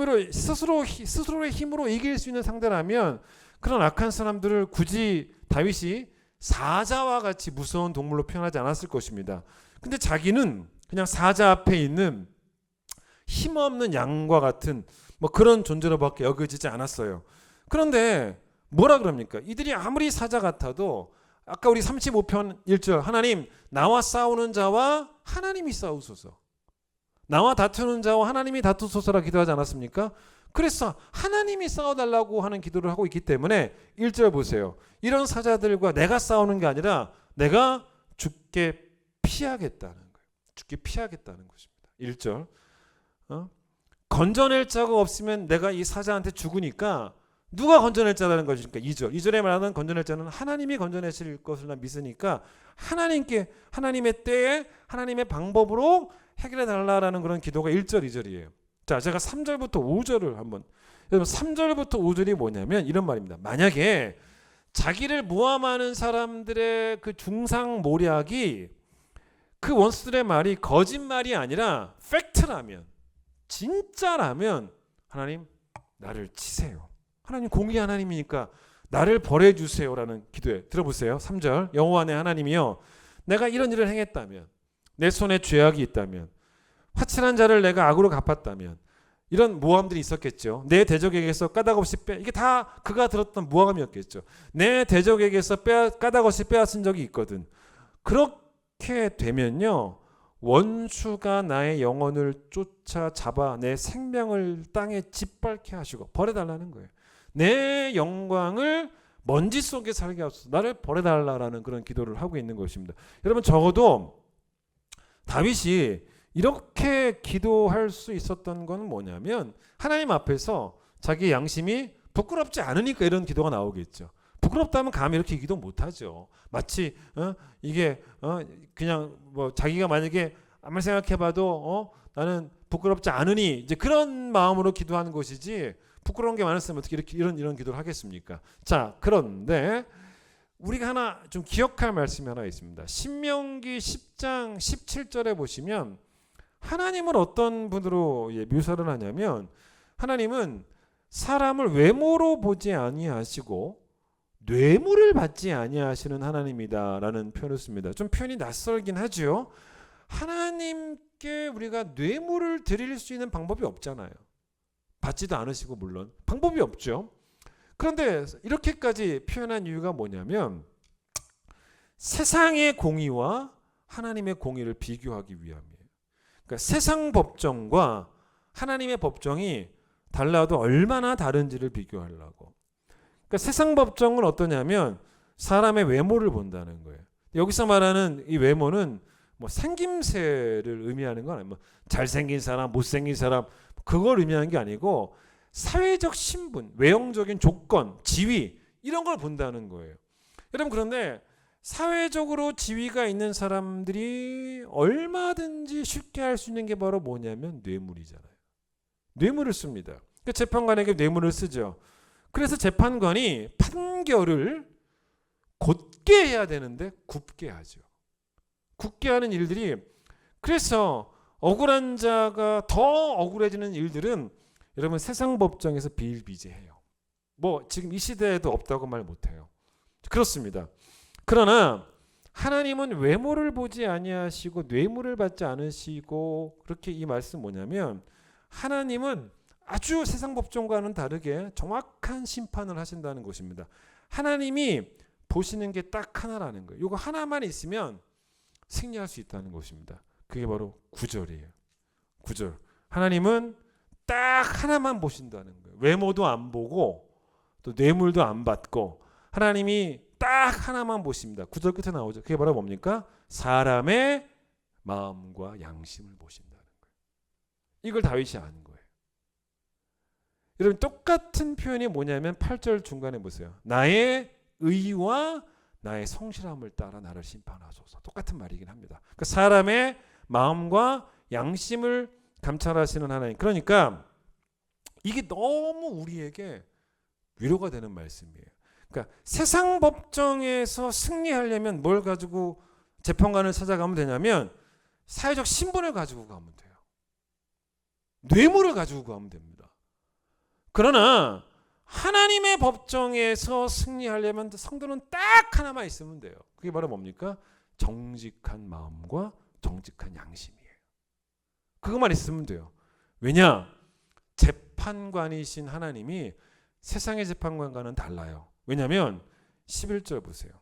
힘으로 이길 수 있는 상대라면 그런 악한 사람들을 굳이 다윗이 사자와 같이 무서운 동물로 표현하지 않았을 것입니다. 근데 자기는 그냥 사자 앞에 있는 힘없는 양과 같은 뭐 그런 존재로밖에 여겨지지 않았어요. 그런데 뭐라 그럽니까? 이들이 아무리 사자 같아도 아까 우리 35편 1절 하나님 나와 싸우는 자와 하나님이 싸우소서. 나와 다투는 자와 하나님이 다투소서라 기도하지 않았습니까? 그래서 하나님이 싸워달라고 하는 기도를 하고 있기 때문에 1절 보세요. 이런 사자들과 내가 싸우는 게 아니라 내가 죽게 피하겠다는 거예요. 죽게 피하겠다는 것입니다. 1절 건져낼 자가 없으면 내가 이 사자한테 죽으니까 누가 건져낼 자라는 것입니까? 2절에 말하는 건져낼 자는 하나님이 건져내실 것을 믿으니까 하나님의 때에 하나님의 방법으로 해결해 달라라는 그런 기도가 1절, 2절이에요. 자, 제가 3절부터 5절을 한번, 여러분 3절부터 5절이 뭐냐면 이런 말입니다. 만약에 자기를 모함하는 사람들의 그 중상모략이 그 원수들의 말이 거짓말이 아니라 팩트라면, 진짜라면 하나님 나를 치세요. 하나님 공의 하나님이니까 나를 벌해주세요라는 기도에 들어보세요. 3절 여호와 내 하나님이여 내가 이런 일을 행했다면 내 손에 죄악이 있다면 화친한 자를 내가 악으로 갚았다면 이런 모함들이 있었겠죠. 내 대적에게서 까닭없이 이게 다 그가 들었던 모함이었겠죠. 내 대적에게서 까닭없이 빼앗은 적이 있거든. 그렇게 되면요 원수가 나의 영혼을 쫓아잡아 내 생명을 땅에 짓밟게 하시고 버려달라는 거예요. 내 영광을 먼지 속에 살게 하소서. 나를 버려달라는 그런 기도를 하고 있는 것입니다. 여러분 적어도 다윗이 이렇게 기도할 수 있었던 건 뭐냐면 하나님 앞에서 자기 양심이 부끄럽지 않으니까 이런 기도가 나오겠죠. 부끄럽다면 감히 이렇게 기도 못하죠. 마치 이게 그냥 뭐 자기가 만약에 아무리 생각해봐도 나는 부끄럽지 않으니 이제 그런 마음으로 기도하는 것이지 부끄러운 게 많았으면 어떻게 이렇게 이런 기도를 하겠습니까? 자, 그런데 우리가 하나 좀 기억할 말씀이 하나 있습니다. 신명기 10장 17절에 보시면 하나님은 어떤 분으로 묘사를 하냐면 하나님은 사람을 외모로 보지 아니하시고 뇌물을 받지 아니하시는 하나님이다라는 표현을 씁니다. 좀 표현이 낯설긴 하죠. 하나님께 우리가 뇌물을 드릴 수 있는 방법이 없잖아요. 받지도 않으시고 물론 방법이 없죠. 그런데 이렇게까지 표현한 이유가 뭐냐면 세상의 공의와 하나님의 공의를 비교하기 위함이에요. 그러니까 세상 법정과 하나님의 법정이 달라도 얼마나 다른지를 비교하려고. 그러니까 세상 법정은 어떠냐면 사람의 외모를 본다는 거예요. 여기서 말하는 이 외모는 뭐 생김새를 의미하는 건 아니고 뭐 잘생긴 사람, 못생긴 사람 그걸 의미하는 게 아니고 사회적 신분, 외형적인 조건, 지위 이런 걸 본다는 거예요. 여러분 그런데 사회적으로 지위가 있는 사람들이 얼마든지 쉽게 할 수 있는 게 바로 뭐냐면 뇌물이잖아요. 뇌물을 씁니다. 그러니까 재판관에게 뇌물을 쓰죠. 그래서 재판관이 판결을 곧게 해야 되는데 굽게 하죠. 굽게 하는 일들이 그래서 억울한 자가 더 억울해지는 일들은 여러분 세상 법정에서 비일비재해요. 뭐 지금 이 시대에도 없다고 말 못해요. 그렇습니다. 그러나 하나님은 외모를 보지 아니하시고 뇌물을 받지 않으시고 그렇게 이 말씀 뭐냐면 하나님은 아주 세상 법정과는 다르게 정확한 심판을 하신다는 것입니다. 하나님이 보시는 게 딱 하나라는 거예요. 이거 하나만 있으면 승리할 수 있다는 것입니다. 그게 바로 구절이에요. 구절. 하나님은 딱 하나만 보신다는 거예요. 외모도 안 보고 또 뇌물도 안 받고 하나님이 딱 하나만 보십니다. 구절 끝에 나오죠. 그게 바로 뭡니까? 사람의 마음과 양심을 보신다는 거예요. 이걸 다윗이 아는 거예요. 여러분 똑같은 표현이 뭐냐면 8절 중간에 보세요. 나의 의와 나의 성실함을 따라 나를 심판하소서. 똑같은 말이긴 합니다. 그러니까 사람의 마음과 양심을 감찰하시는 하나님. 그러니까 이게 너무 우리에게 위로가 되는 말씀이에요. 그러니까 세상 법정에서 승리하려면 뭘 가지고 재판관을 찾아가면 되냐면 사회적 신분을 가지고 가면 돼요. 뇌물을 가지고 가면 됩니다. 그러나 하나님의 법정에서 승리하려면 성도는 딱 하나만 있으면 돼요. 그게 바로 뭡니까? 정직한 마음과 정직한 양심이에요. 그것만 있으면 돼요. 왜냐? 재판관이신 하나님이 세상의 재판관과는 달라요. 왜냐하면 11절 보세요.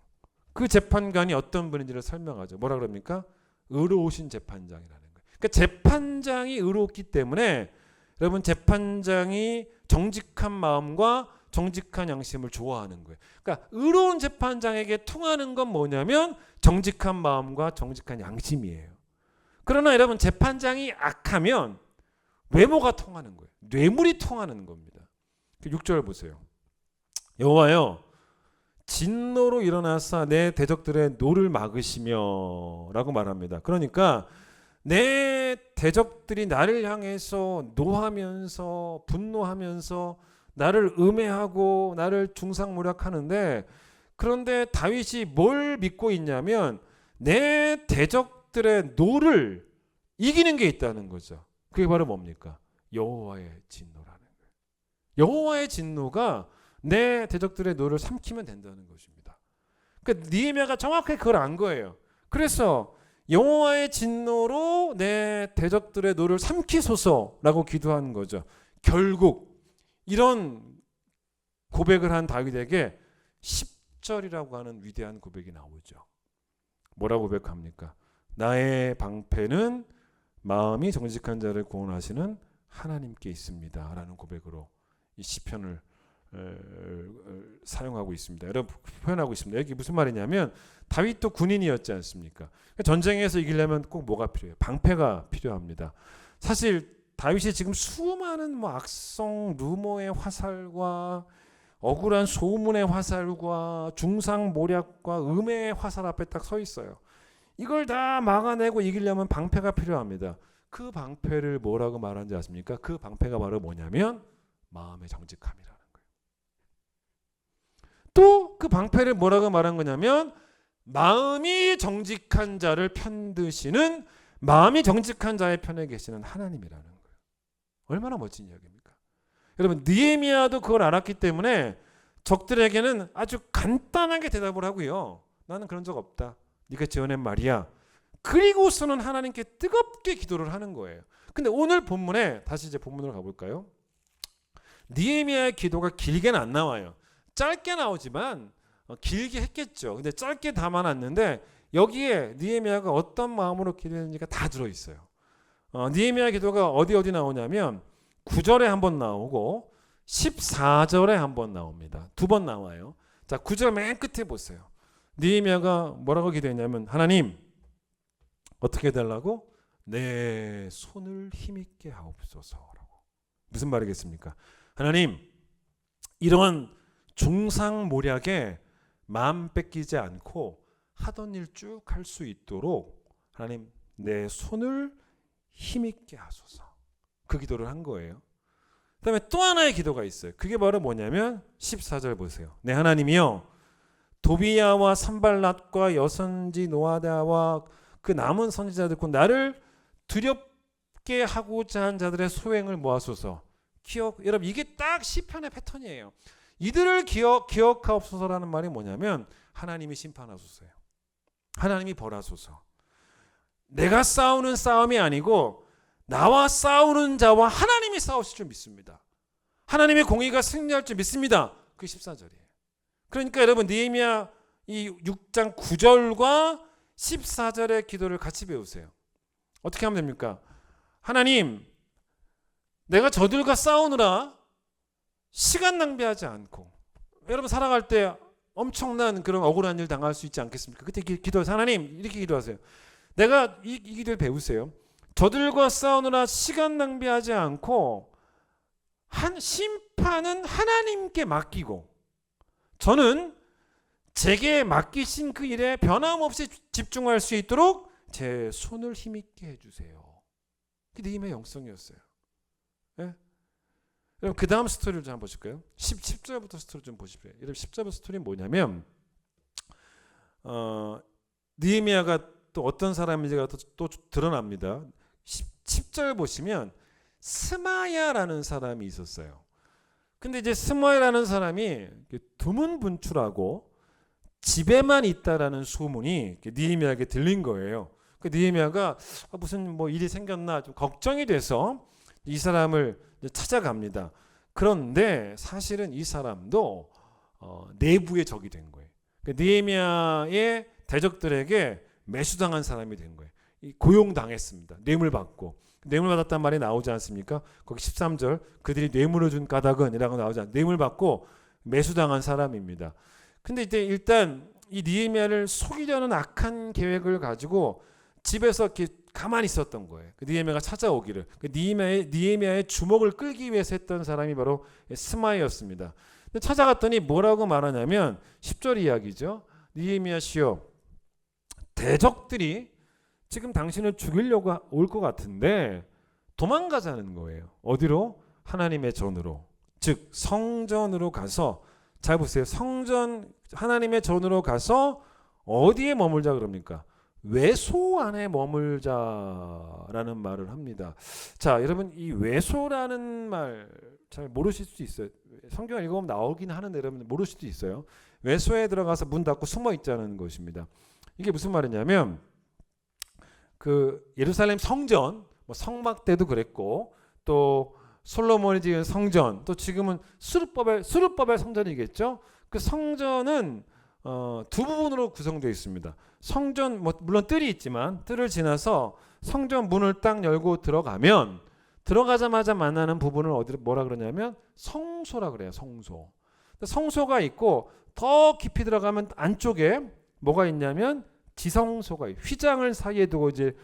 그 재판관이 어떤 분인지를 설명하죠. 뭐라 그럽니까? 의로우신 재판장이라는 거예요. 그러니까 재판장이 의롭기 때문에 여러분 재판장이 정직한 마음과 정직한 양심을 좋아하는 거예요. 그러니까 의로운 재판장에게 통하는 건 뭐냐면 정직한 마음과 정직한 양심이에요. 그러나 여러분 재판장이 악하면 외모가 통하는 거예요. 뇌물이 통하는 겁니다. 6절 보세요. 여호와여 진노로 일어나사 내 대적들의 노를 막으시며 라고 말합니다. 그러니까 내 대적들이 나를 향해서 노하면서 분노하면서 나를 음해하고 나를 중상모략하는데 그런데 다윗이 뭘 믿고 있냐면 내 대적들의 노를 이기는 게 있다는 거죠. 그게 바로 뭡니까? 여호와의 진노라는 거예요. 여호와의 진노가 내 대적들의 노를 삼키면 된다는 것입니다. 그러니까 느헤미야가 정확하게 그걸 안 거예요. 그래서 여호와의 진노로 내 대적들의 노를 삼키소서라고 기도하는 거죠. 결국 이런 고백을 한 다윗에게 10절이라고 하는 위대한 고백이 나오죠. 뭐라고 고백합니까? 나의 방패는 마음이 정직한 자를 구원하시는 하나님께 있습니다. 라는 고백으로 이 시편을 사용하고 있습니다. 여러분 표현하고 있습니다. 여기 무슨 말이냐면 다윗도 군인이었지 않습니까? 전쟁에서 이기려면 꼭 뭐가 필요해요? 방패가 필요합니다. 사실 다윗이 지금 수많은 뭐 악성 루머의 화살과 억울한 소문의 화살과 중상모략과 음해의 화살 앞에 딱 서 있어요. 이걸 다 막아내고 이기려면 방패가 필요합니다. 그 방패를 뭐라고 말하는지 아십니까? 그 방패가 바로 뭐냐면 마음의 정직함이라는 거예요. 또 그 방패를 뭐라고 말한 거냐면 마음이 정직한 자를 편드시는 마음이 정직한 자의 편에 계시는 하나님이라는 거예요. 얼마나 멋진 이야기입니까? 여러분 느헤미야도 그걸 알았기 때문에 적들에게는 아주 간단하게 대답을 하고요. 나는 그런 적 없다. 네가 지어낸 말이야. 그리고서는 하나님께 뜨겁게 기도를 하는 거예요. 근데 오늘 본문에 다시 이제 본문으로 가볼까요? 느헤미야의 기도가 길게는 안 나와요. 짧게 나오지만 길게 했겠죠. 근데 짧게 담아놨는데 여기에 느헤미야가 어떤 마음으로 기도했는지가 다 들어있어요. 느헤미야 기도가 어디 나오냐면 9절에 한번 나오고 14절에 한번 나옵니다. 두 번 나와요. 자, 9절 맨 끝에 보세요. 느헤미야가 뭐라고 기도했냐면 하나님 어떻게 해달라고? 내 손을 힘있게 하옵소서라고. 무슨 말이겠습니까? 하나님 이런 중상모략에 마음 뺏기지 않고 하던 일 쭉 할 수 있도록 하나님 내 손을 힘있게 하소서. 그 기도를 한 거예요. 그 다음에 또 하나의 기도가 있어요. 그게 바로 뭐냐면 14절 보세요. 네 하나님이여 도비야와 산발랏과 여선지 노아다와 그 남은 선지자들 나를 두렵게 하고자 한 자들의 소행을 모아소서. 여러분 이게 딱 시편의 패턴이에요. 이들을 기억하옵소서라는 말이 뭐냐면 하나님이 심판하소서예요. 하나님이 벌하소서. 내가 싸우는 싸움이 아니고 나와 싸우는 자와 하나님이 싸우실 줄 믿습니다. 하나님의 공의가 승리할 줄 믿습니다. 그게 14절이에요. 그러니까 여러분 느헤미야 이 6장 9절과 14절의 기도를 같이 배우세요. 어떻게 하면 됩니까? 하나님 내가 저들과 싸우느라 시간 낭비하지 않고 여러분 살아갈 때 엄청난 그런 억울한 일 당할 수 있지 않겠습니까? 그때 기도해서 하나님 이렇게 기도하세요. 내가 이 기도를 배우세요. 저들과 싸우느라 시간 낭비하지 않고 심판은 하나님께 맡기고 저는 제게 맡기신 그 일에 변함없이 집중할 수 있도록 제 손을 힘있게 해주세요. 그게 느헤미야의 영성이었어요. 예? 그럼 그 다음 스토리를 좀 한번 보실까요? 10절부터 스토리 좀 보십시오. 여러분 10절부터 스토리는 뭐냐면 느헤미야가 또 어떤 사람인지가 또 드러납니다. 10절 보시면 스마야라는 사람이 있었어요. 근데 이제 스마야라는 사람이 두문분출하고 집에만 있다라는 소문이 느헤미야에게 들린 거예요. 그 느헤미야가 무슨 뭐 일이 생겼나 좀 걱정이 돼서 이 사람을 찾아갑니다. 그런데 사실은 이 사람도 내부의 적이 된 거예요. 느헤미야의 대적들에게 매수당한 사람이 된 거예요. 고용당했습니다. 뇌물 받고. 뇌물 받았단 말이 나오지 않습니까? 거기 13절 그들이 뇌물을 준 까닭은 이라고 나오지 않습니까? 뇌물 받고 매수당한 사람입니다. 근데 이제 일단 이 느헤미야를 속이려는 악한 계획을 가지고 집에서 이렇게 가만히 있었던 거예요. 그 느헤미야가 찾아오기를. 그 느헤미야의 주목을 끌기 위해서 했던 사람이 바로 스마야였습니다. 근데 찾아갔더니 뭐라고 말하냐면 10절 이야기죠. 느헤미야시여 대적들이 지금 당신을 죽이려고 올 것 같은데 도망가자는 거예요. 어디로? 하나님의 전으로. 즉 성전으로 가서 잘 보세요. 성전 하나님의 전으로 가서 어디에 머물자 그럽니까? 외소 안에 머물자라는 말을 합니다. 자, 여러분 이 외소라는 말 잘 모르실 수도 있어요. 성경을 읽어보면 나오긴 하는데 여러분 모를 수도 있어요. 외소에 들어가서 문 닫고 숨어 있자는 것입니다. 이게 무슨 말이냐면 그 예루살렘 성전, 뭐 성막 때도 그랬고 또 솔로몬이 지은 성전, 또 지금은 수르바벨 성전이겠죠. 그 성전은 두 부분으로 구성되어 있습니다. 성전 물론 뜰이 있지만 뜰을 지나서 성전 문을 딱 열고 들어가자마자 만나는 부분을 어디로 뭐라 그러냐면 성소라 그래요. 성소. 성소가 있고 더 깊이 들어가면 안쪽에 뭐가 있냐면 지성소가 휘장을 사이에 두고 이제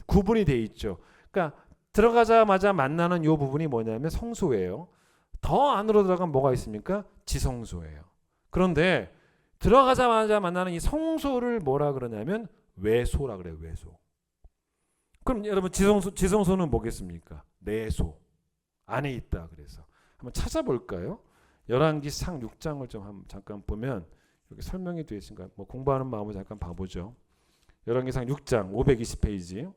구분이 돼 있죠. 그러니까 들어가자마자 만나는 이 부분이 뭐냐면 성소예요. 더 안으로 들어가면 뭐가 있습니까? 지성소예요. 그런데 들어가자마자 만나는 이 성소를 뭐라 그러냐면 외소라 그래요. 외소. 그럼 여러분 지성소는 뭐겠습니까? 내소 안에 있다. 그래서 한번 찾아볼까요? 열왕기상 6장을 좀 잠깐 보면 여기 설명이 되어 있으니까 뭐 공부하는 마음으로 잠깐 봐보죠. 열왕기상 6장 520페이지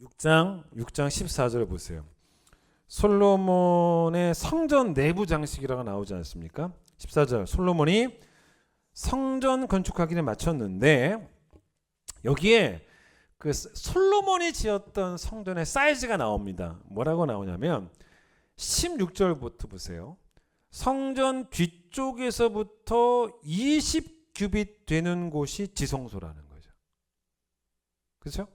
6장 14절을 보세요. 솔로몬의 성전 내부 장식이라고 나오지 않습니까? 14절 솔로몬이 성전 건축하기를 마쳤는데 여기에 그 솔로몬이 지었던 성전의 사이즈가 나옵니다. 뭐라고 나오냐면 16절부터 보세요. 성전 뒤쪽에서부터 20규빗 되는 곳이 지성소라는 거죠. 그렇죠?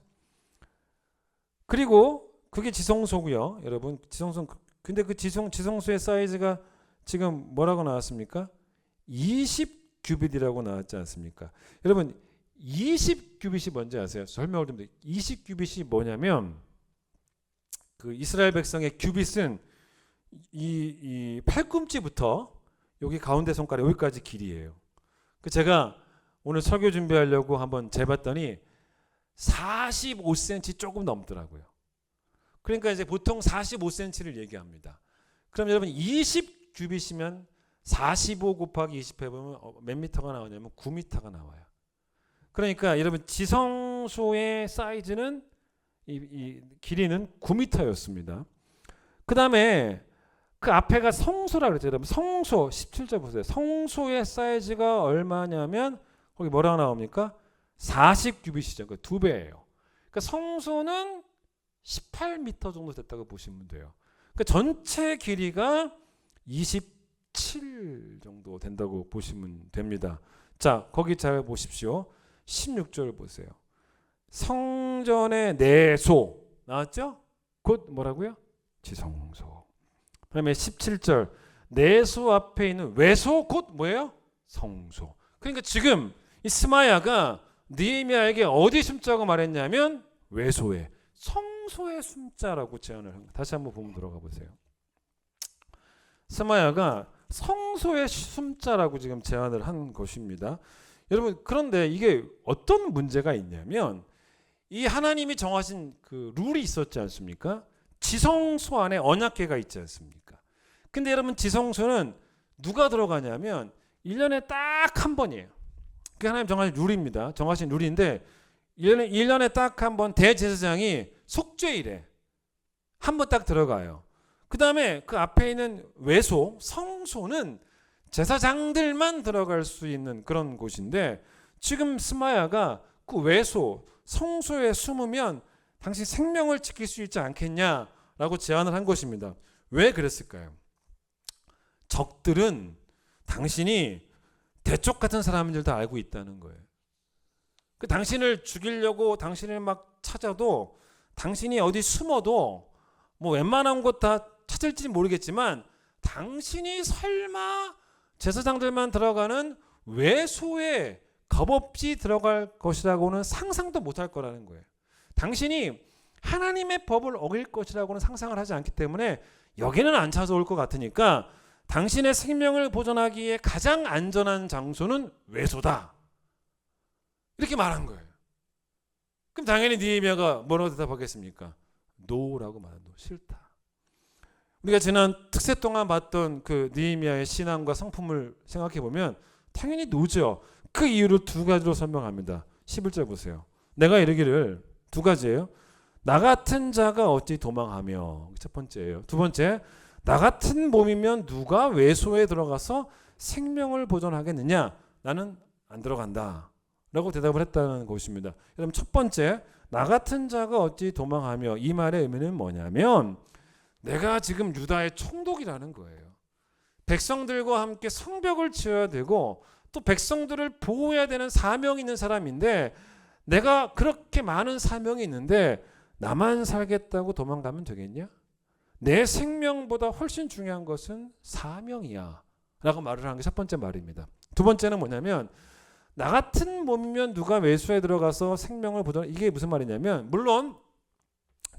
그리고 그게 지성소고요. 여러분, 지성소, 근데 그 지성소의 사이즈가 지금 뭐라고 나왔습니까? 20규빗이라고 나왔지 않습니까? 여러분, 20규빗이 뭔지 아세요? 설명을 좀 드릴게요. 20규빗이 뭐냐면 그 이스라엘 백성의 규빗은 이 팔꿈치부터 여기 가운데 손가락 여기까지 길이에요. 그 제가 오늘 설교 준비하려고 한번 재봤더니 45cm 조금 넘더라고요. 그러니까 이제 보통 45cm를 얘기합니다. 그럼 여러분 20규빗이면 45 곱하기 20 해보면 몇 미터가 나오냐면 9미터가 나와요. 그러니까 여러분 지성소의 사이즈는 이 길이는 9미터였습니다. 그 다음에 그 앞에가 성소라 그랬죠. 여러분 성소 17절 보세요. 성소의 사이즈가 얼마냐면 거기 뭐라고 나옵니까? 40규빗이죠. 그 2배예요. 그러니까 성소는 18m 정도 됐다고 보시면 돼요. 그러니까 전체 길이가 27 정도 된다고 보시면 됩니다. 자, 거기 잘 보십시오. 16절 보세요. 성전의 내소 나왔죠? 곧 뭐라고요? 지성소. 그다음에 17절 내소 앞에 있는 외소 곧 뭐예요? 성소. 그러니까 지금 이 스마야가 느헤미야에게 어디 숨자고 말했냐면 외소에, 성소에 숨자라고 제안을 한 거예요. 다시 한번 보면 들어가 보세요. 스마야가 성소에 숨자라고 지금 제안을 한 것입니다. 여러분, 그런데 이게 어떤 문제가 있냐면 이 하나님이 정하신 그 룰이 있었지 않습니까? 지성소 안에 언약궤가 있지 않습니까? 근데 여러분 지성소는 누가 들어가냐면 1년에 딱 한 번이에요. 그게 하나님 정하신 룰입니다. 정하신 룰인데 1년에 딱 한 번 대제사장이 속죄일에 한 번 딱 들어가요. 그 다음에 그 앞에 있는 외소, 성소는 제사장들만 들어갈 수 있는 그런 곳인데 지금 스마야가 그 외소, 성소에 숨으면 당신 생명을 지킬 수 있지 않겠냐라고 제안을 한 것입니다. 왜 그랬을까요? 적들은 당신이 대쪽 같은 사람인 줄 다 알고 있다는 거예요. 그 당신을 죽이려고 당신을 막 찾아도 당신이 어디 숨어도 뭐 웬만한 곳 다 찾을지 모르겠지만 당신이 설마 제사장들만 들어가는 외소에 겁없이 들어갈 것이라고는 상상도 못할 거라는 거예요. 당신이 하나님의 법을 어길 것이라고는 상상을 하지 않기 때문에 여기는 안 찾아올 것 같으니까 당신의 생명을 보존하기에 가장 안전한 장소는 외소다. 이렇게 말한 거예요. 그럼 당연히 느헤미야가 뭐라고 대답하겠습니까? 노라고 말한 거 싫다. 우리가 지난 특세 동안 봤던 그 느헤미야의 신앙과 성품을 생각해 보면 당연히 노죠. 그 이유를 두 가지로 설명합니다. 11절 보세요. 내가 이르기를 두 가지예요. 나 같은 자가 어찌 도망하며, 첫 번째예요. 두 번째, 나 같은 몸이면 누가 외소에 들어가서 생명을 보존하겠느냐? 나는 안 들어간다 라고 대답을 했다는 것입니다. 여러분, 첫 번째, 나 같은 자가 어찌 도망하며, 이 말의 의미는 뭐냐면 내가 지금 유다의 총독이라는 거예요. 백성들과 함께 성벽을 지어야 되고 또 백성들을 보호해야 되는 사명이 있는 사람인데 내가 그렇게 많은 사명이 있는데 나만 살겠다고 도망가면 되겠냐? 내 생명보다 훨씬 중요한 것은 사명이야 라고 말을 하는 게 첫 번째 말입니다. 두 번째는 뭐냐면 나 같은 몸이면 누가 외소에 들어가서 생명을 보존, 이게 무슨 말이냐면 물론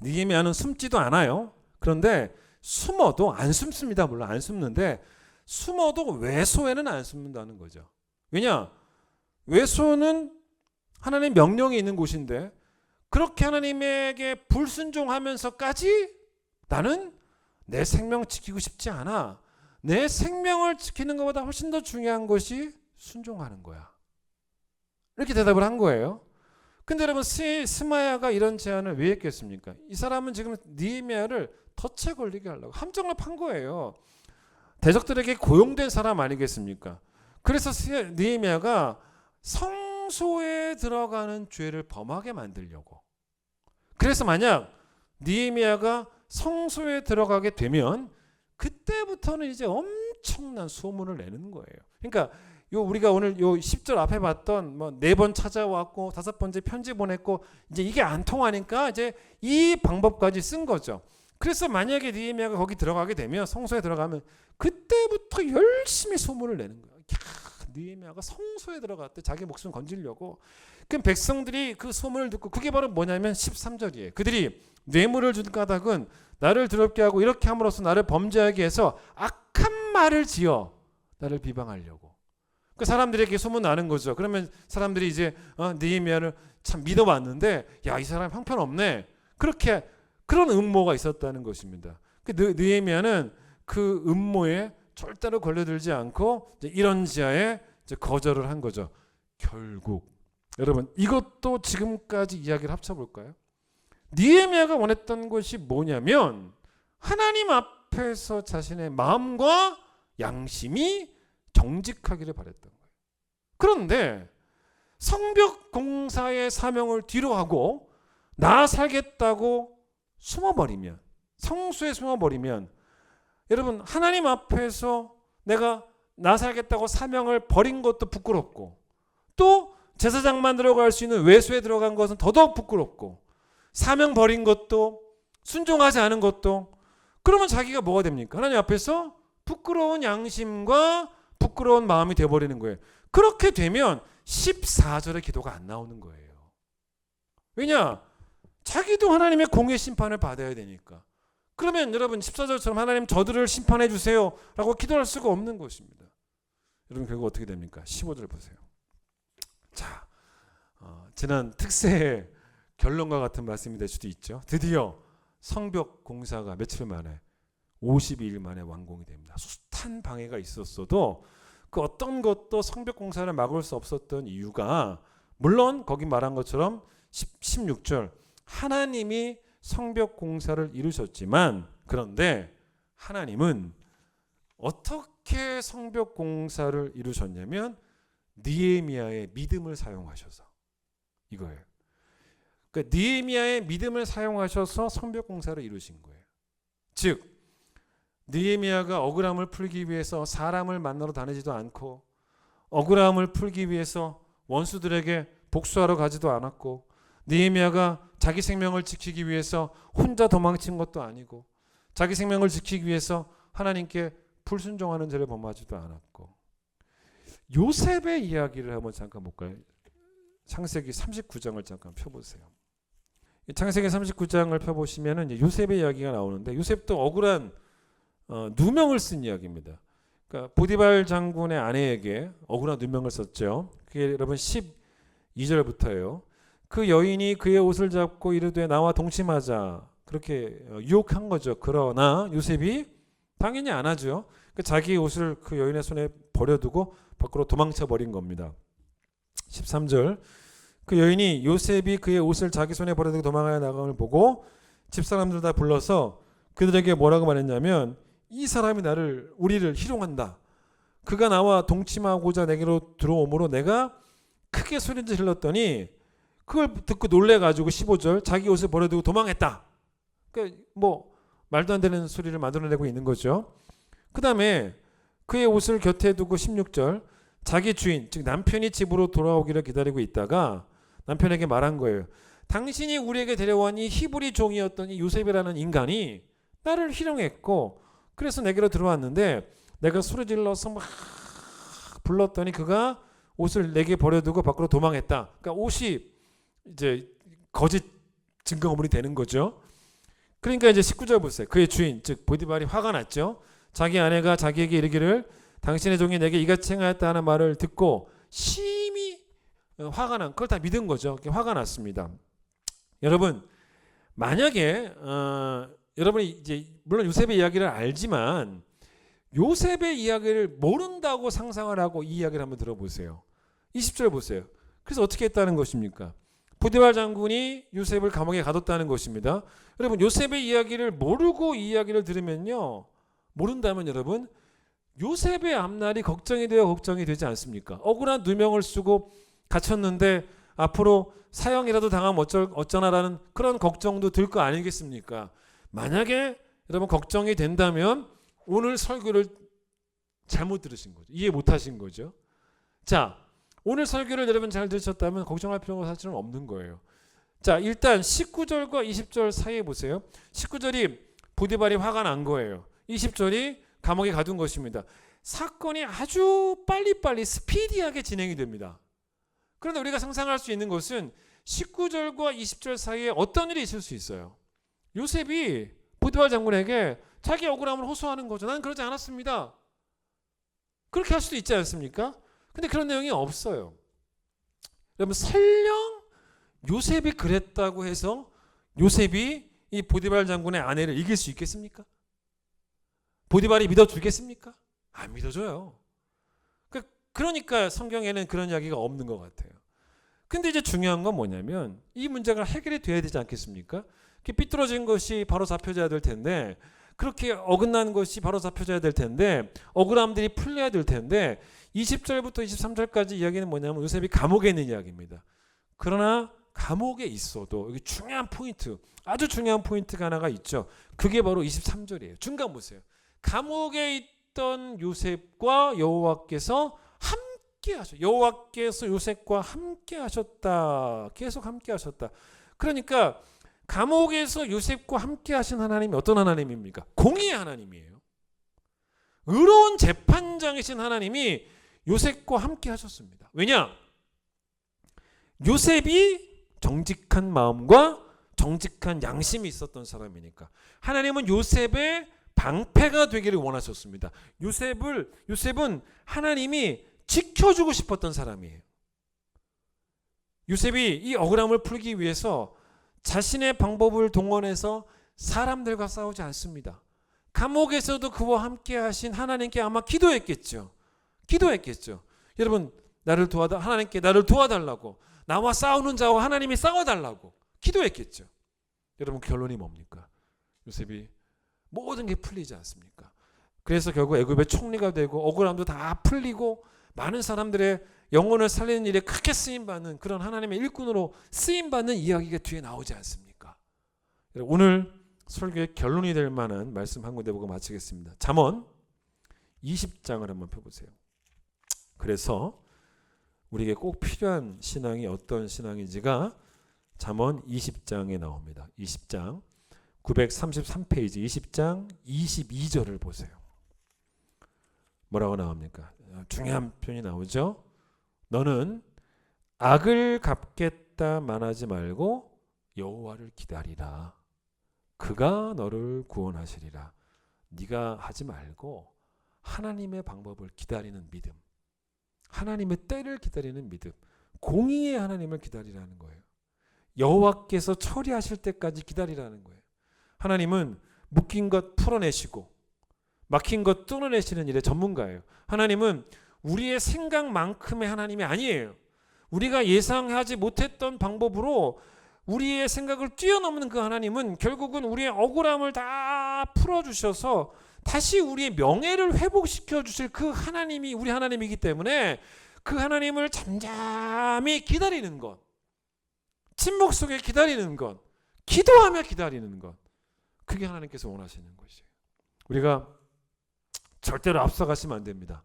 느헤미야는 숨지도 않아요. 그런데 숨어도 안 숨습니다. 물론 안 숨는데 숨어도 외소에는 안 숨는다는 거죠. 왜냐? 외소는 하나님의 명령이 있는 곳인데 그렇게 하나님에게 불순종하면서까지 나는 내 생명 지키고 싶지 않아. 내 생명을 지키는 것보다 훨씬 더 중요한 것이 순종하는 거야. 이렇게 대답을 한 거예요. 근데 여러분 스마야가 이런 제안을 왜 했겠습니까? 이 사람은 지금 느헤미야를 덫에 걸리게 하려고 함정을 판 거예요. 대적들에게 고용된 사람 아니겠습니까? 그래서 느헤미야가 성소에 들어가는 죄를 범하게 만들려고. 그래서 만약 느헤미야가 성소에 들어가게 되면 그때부터는 이제 엄청난 소문을 내는 거예요. 그러니까 요 우리가 오늘 요 10절 앞에 봤던 뭐 4번 찾아왔고 5번째 편지 보냈고 이제 이게 안 통하니까 이제 이 방법까지 쓴 거죠. 그래서 만약에 느헤미야가 거기 들어가게 되면 성소에 들어가면 그때부터 열심히 소문을 내는 거예요. 느헤미야가 성소에 들어갔대. 자기 목숨 건지려고. 그럼 백성들이 그 소문을 듣고 그게 바로 뭐냐면 13절이에요. 그들이 뇌물을 준 까닭은 나를 더럽게 하고 이렇게 함으로써 나를 범죄하게 해서 악한 말을 지어 나를 비방하려고. 그 사람들에게 소문 나는 거죠. 그러면 사람들이 이제 느헤미야를 참 믿어봤는데 야, 이 사람 형편없네. 그렇게 그런 음모가 있었다는 것입니다. 그 느헤미야는 그 음모에 절대로 걸려들지 않고 이제 이런 지하에 이제 거절을 한 거죠. 결국 여러분 이것도 지금까지 이야기를 합쳐볼까요? 느헤미야가 원했던 것이 뭐냐면 하나님 앞에서 자신의 마음과 양심이 정직하기를 바랬던 거예요. 그런데 성벽 공사의 사명을 뒤로 하고 나 살겠다고 숨어버리면, 성수에 숨어버리면, 여러분 하나님 앞에서 내가 나 살겠다고 사명을 버린 것도 부끄럽고 또 제사장만 들어갈 수 있는 외소에 들어간 것은 더더욱 부끄럽고 사명 버린 것도 순종하지 않은 것도, 그러면 자기가 뭐가 됩니까? 하나님 앞에서 부끄러운 양심과 부끄러운 마음이 되어버리는 거예요. 그렇게 되면 14절의 기도가 안 나오는 거예요. 왜냐? 자기도 하나님의 공의 심판을 받아야 되니까. 그러면 여러분 14절처럼 하나님 저들을 심판해 주세요 라고 기도할 수가 없는 것입니다. 여러분 결국 어떻게 됩니까? 15절 보세요. 자, 지난 특세의 결론과 같은 말씀이 될 수도 있죠. 드디어 성벽 공사가 며칠 만에 52일 만에 완공이 됩니다. 숱한 방해가 있었어도 그 어떤 것도 성벽 공사를 막을 수 없었던 이유가, 물론 거기 말한 것처럼 16절 하나님이 성벽 공사를 이루셨지만, 그런데 하나님은 어떻게 성벽 공사를 이루셨냐면 느헤미야의 믿음을 사용하셔서 이거예요. 그러니까 느헤미야의 믿음을 사용하셔서 성벽 공사를 이루신 거예요. 즉 느헤미야가 억울함을 풀기 위해서 사람을 만나러 다니지도 않고 억울함을 풀기 위해서 원수들에게 복수하러 가지도 않았고 느헤미야가 자기 생명을 지키기 위해서 혼자 도망친 것도 아니고 자기 생명을 지키기 위해서 하나님께 불순종하는 죄를 범하지도 않았고, 요셉의 이야기를 한번 잠깐 볼까요? 창세기 39장을 잠깐 펴보세요. 창세기 39장을 펴보시면 이제 요셉의 이야기가 나오는데, 요셉도 억울한 누명을 쓴 이야기입니다. 그러니까 보디발 장군의 아내에게 억울한 누명을 썼죠. 그게 여러분 12절부터예요. 그 여인이 그의 옷을 잡고 이르되 나와 동침하자, 그렇게 유혹한 거죠. 그러나 요셉이 당연히 안 하죠. 자기 옷을 그 여인의 손에 버려두고 밖으로 도망쳐 버린 겁니다. 13절 그 여인이 요셉이 그의 옷을 자기 손에 버려두고 도망하여 나감을 보고 집사람들 다 불러서 그들에게 뭐라고 말했냐면, 이 사람이 우리를 희롱한다. 그가 나와 동침하고자 내게로 들어오므로 내가 크게 소리를 질렀더니 그걸 듣고 놀래가지고 15절 자기 옷을 버려두고 도망했다. 그러니까 뭐 말도 안 되는 소리를 만들어내고 있는 거죠. 그 다음에 그의 옷을 곁에 두고 16절 자기 주인 즉 남편이 집으로 돌아오기를 기다리고 있다가 남편에게 말한 거예요. 당신이 우리에게 데려온 이 히브리 종이었던 이 요셉이라는 인간이 나를 희롱했고 그래서 내게로 들어왔는데 내가 소리질러서 막 불렀더니 그가 옷을 내게 버려두고 밖으로 도망했다. 그러니까 옷이 이제 거짓 증거물이 되는 거죠. 그러니까 이제 19절 보세요. 그의 주인 즉 보디발이 화가 났죠. 자기 아내가 자기에게 이르기를 당신의 종이 내게 이같이 행하였다 하는 말을 듣고 심히 화가 난, 그걸 다 믿은 거죠. 화가 났습니다. 여러분 만약에 여러분이 이제 물론 요셉의 이야기를 알지만 요셉의 이야기를 모른다고 상상을 하고 이 이야기를 한번 들어보세요. 20절 보세요. 그래서 어떻게 했다는 것입니까? 보디발 장군이 요셉을 감옥에 가뒀다는 것입니다. 여러분 요셉의 이야기를 모르고 이 이야기를 들으면요, 모른다면 여러분 요셉의 앞날이 걱정이 되지 않습니까? 억울한 누명을 쓰고 갇혔는데 앞으로 사형이라도 당하면 어쩌나라는 그런 걱정도 들 거 아니겠습니까? 만약에 여러분 걱정이 된다면 오늘 설교를 잘못 들으신 거죠. 이해 못 하신 거죠. 자, 오늘 설교를 여러분 잘 들으셨다면 걱정할 필요가 사실은 없는 거예요. 자, 일단 19절과 20절 사이에 보세요. 19절이 보디발이 화가 난 거예요. 20절이 감옥에 가둔 것입니다. 사건이 아주 빨리빨리 스피디하게 진행이 됩니다. 그런데 우리가 상상할 수 있는 것은 19절과 20절 사이에 어떤 일이 있을 수 있어요. 요셉이 보디발 장군에게 자기 억울함을 호소하는 거죠. 나는 그러지 않았습니다. 그렇게 할 수도 있지 않습니까? 근데 그런 내용이 없어요. 여러분, 설령 요셉이 그랬다고 해서 요셉이 이 보디발 장군의 아내를 이길 수 있겠습니까? 보디발이 믿어주겠습니까? 안 믿어줘요. 그러니까 성경에는 그런 이야기가 없는 것 같아요. 근데 이제 중요한 건 뭐냐면 이 문제가 해결이 돼야 되지 않겠습니까? 삐뚤어진 것이 바로 잡혀져야 될 텐데, 그렇게 어긋난 것이 바로 잡혀져야 될 텐데, 억울함들이 풀려야 될 텐데, 20절부터 23절까지 이야기는 뭐냐면 요셉이 감옥에 있는 이야기입니다. 그러나 감옥에 있어도 여기 중요한 포인트, 아주 중요한 포인트가 하나가 있죠. 그게 바로 23절이에요. 중간 보세요. 감옥에 있던 요셉과 여호와께서 함께 하셨다. 여호와께서 요셉과 함께 하셨다. 계속 함께 하셨다. 그러니까 감옥에서 요셉과 함께 하신 하나님이 어떤 하나님입니까? 공의의 하나님이에요. 의로운 재판장이신 하나님이 요셉과 함께 하셨습니다. 왜냐? 요셉이 정직한 마음과 정직한 양심이 있었던 사람이니까. 하나님은 요셉의 방패가 되기를 원하셨습니다. 요셉은 하나님이 지켜주고 싶었던 사람이에요. 요셉이 이 억울함을 풀기 위해서 자신의 방법을 동원해서 사람들과 싸우지 않습니다. 감옥에서도 그와 함께 하신 하나님께 아마 기도했겠죠. 여러분, 하나님께 나를 도와달라고, 나와 싸우는 자와 하나님이 싸워달라고 기도했겠죠. 여러분, 결론이 뭡니까? 요셉이 모든 게 풀리지 않습니까? 그래서 결국 애굽의 총리가 되고 억울함도 다 풀리고 많은 사람들의 영혼을 살리는 일에 크게 쓰임받는 그런 하나님의 일꾼으로 쓰임받는 이야기가 뒤에 나오지 않습니까? 오늘 설교의 결론이 될 만한 말씀 한 군데 보고 마치겠습니다. 잠언 20장을 한번 펴보세요. 그래서 우리에게 꼭 필요한 신앙이 어떤 신앙인지가 잠언 20장에 나옵니다. 20장 933페이지 20장 22절을 보세요. 뭐라고 나옵니까? 중요한 표현이 나오죠. 너는 악을 갚겠다 말하지 말고 여호와를 기다리라. 그가 너를 구원하시리라. 네가 하지 말고 하나님의 방법을 기다리는 믿음, 하나님의 때를 기다리는 믿음, 공의의 하나님을 기다리라는 거예요. 여호와께서 처리하실 때까지 기다리라는 거예요. 하나님은 묶인 것 풀어내시고 막힌 것 뚫어내시는 일의 전문가예요. 하나님은 우리의 생각만큼의 하나님이 아니에요. 우리가 예상하지 못했던 방법으로 우리의 생각을 뛰어넘는 그 하나님은 결국은 우리의 억울함을 다 풀어주셔서 다시 우리의 명예를 회복시켜 주실 그 하나님이 우리 하나님이기 때문에 그 하나님을 잠잠히 기다리는 것, 침묵 속에 기다리는 것, 기도하며 기다리는 것, 그게 하나님께서 원하시는 것이에요. 우리가 절대로 앞서가시면 안 됩니다.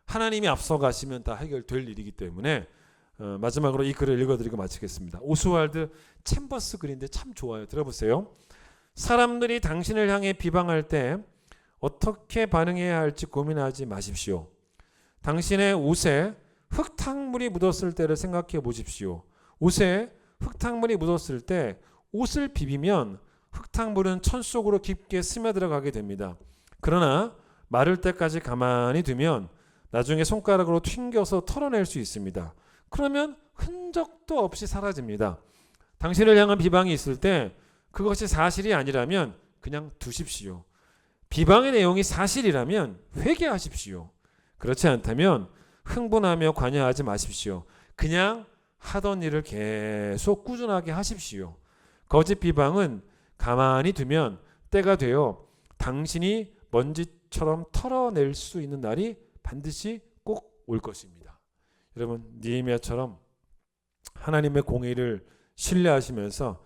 하나님이 앞서가시면 다 해결될 일이기 때문에 마지막으로 이 글을 읽어드리고 마치겠습니다. 오스왈드 챔버스 글인데 참 좋아요. 들어보세요. 사람들이 당신을 향해 비방할 때 어떻게 반응해야 할지 고민하지 마십시오. 당신의 옷에 흙탕물이 묻었을 때를 생각해 보십시오. 옷에 흙탕물이 묻었을 때 옷을 비비면 흙탕물은 천 속으로 깊게 스며들어가게 됩니다. 그러나 마를 때까지 가만히 두면 나중에 손가락으로 튕겨서 털어낼 수 있습니다. 그러면 흔적도 없이 사라집니다. 당신을 향한 비방이 있을 때 그것이 사실이 아니라면 그냥 두십시오. 비방의 내용이 사실이라면 회개하십시오. 그렇지 않다면 흥분하며 관여하지 마십시오. 그냥 하던 일을 계속 꾸준하게 하십시오. 거짓 비방은 가만히 두면 때가 되어 당신이 먼지처럼 털어낼 수 있는 날이 반드시 꼭 올 것입니다. 여러분, 느헤미야처럼 하나님의 공의를 신뢰하시면서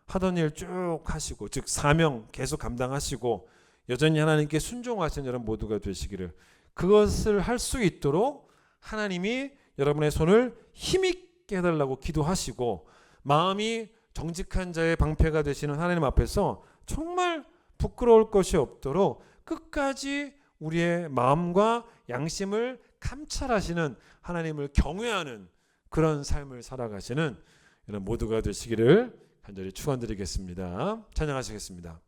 하던 일 쭉 하시고, 즉 사명 계속 감당하시고 여전히 하나님께 순종하시는 여러분 모두가 되시기를, 그것을 할 수 있도록 하나님이 여러분의 손을 힘있게 해달라고 기도하시고 마음이 정직한 자의 방패가 되시는 하나님 앞에서 정말 부끄러울 것이 없도록 끝까지 우리의 마음과 양심을 감찰하시는 하나님을 경외하는 그런 삶을 살아가시는 여러분 모두가 되시기를 간절히 축원드리겠습니다. 찬양하시겠습니다.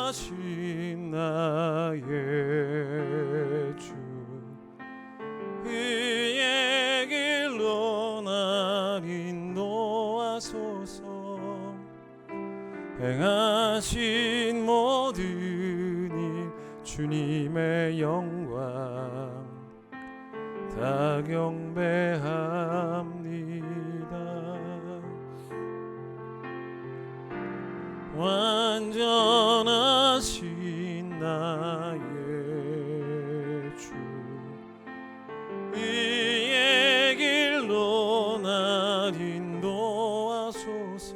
완전하신 나의 주 의의 길로 날 인도하소서 행하신 모든 일 주님의 영광 다 경배합니다. 완전하신 나의 주 의의 길로 날 인도하소서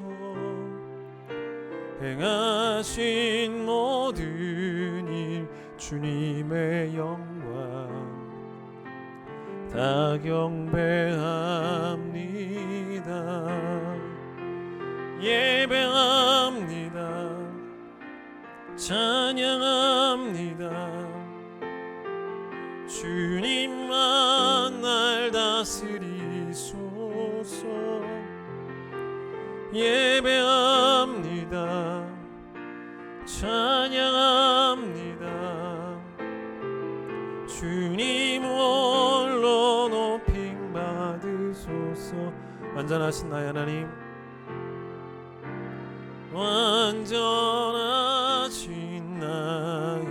행하신 모든 일 주님의 영광 다 경배합니다. 예배합니다. 찬양합니다. 주님만 날 다스리소서. 예배합니다. 찬양합니다. 주님 홀로 높임 받으소서. 완전하신 나의 하나님, 완전하신 나의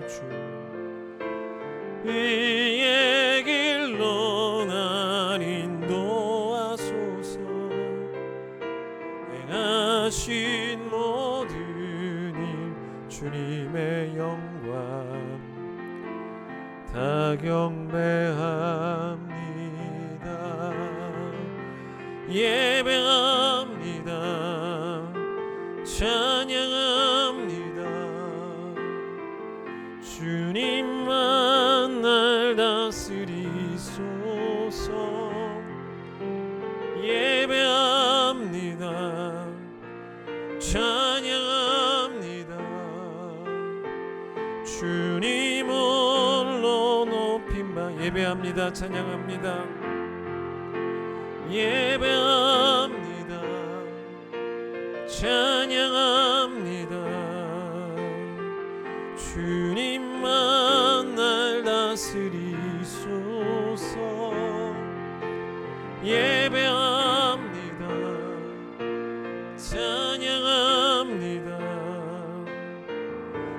주 의의 길로 날 인도하소서 행하신 모든 일 주님의 영광 다 경배합니다. 예배합니다. 찬양합니다. 주님만 날 다스리소서. 예배합니다. 찬양합니다. 주님 홀로 높임 바 예배합니다. 찬양합니다. 예배합니다. 찬양합니다. 주님만 날 다스리소서. 예배합니다. 찬양합니다.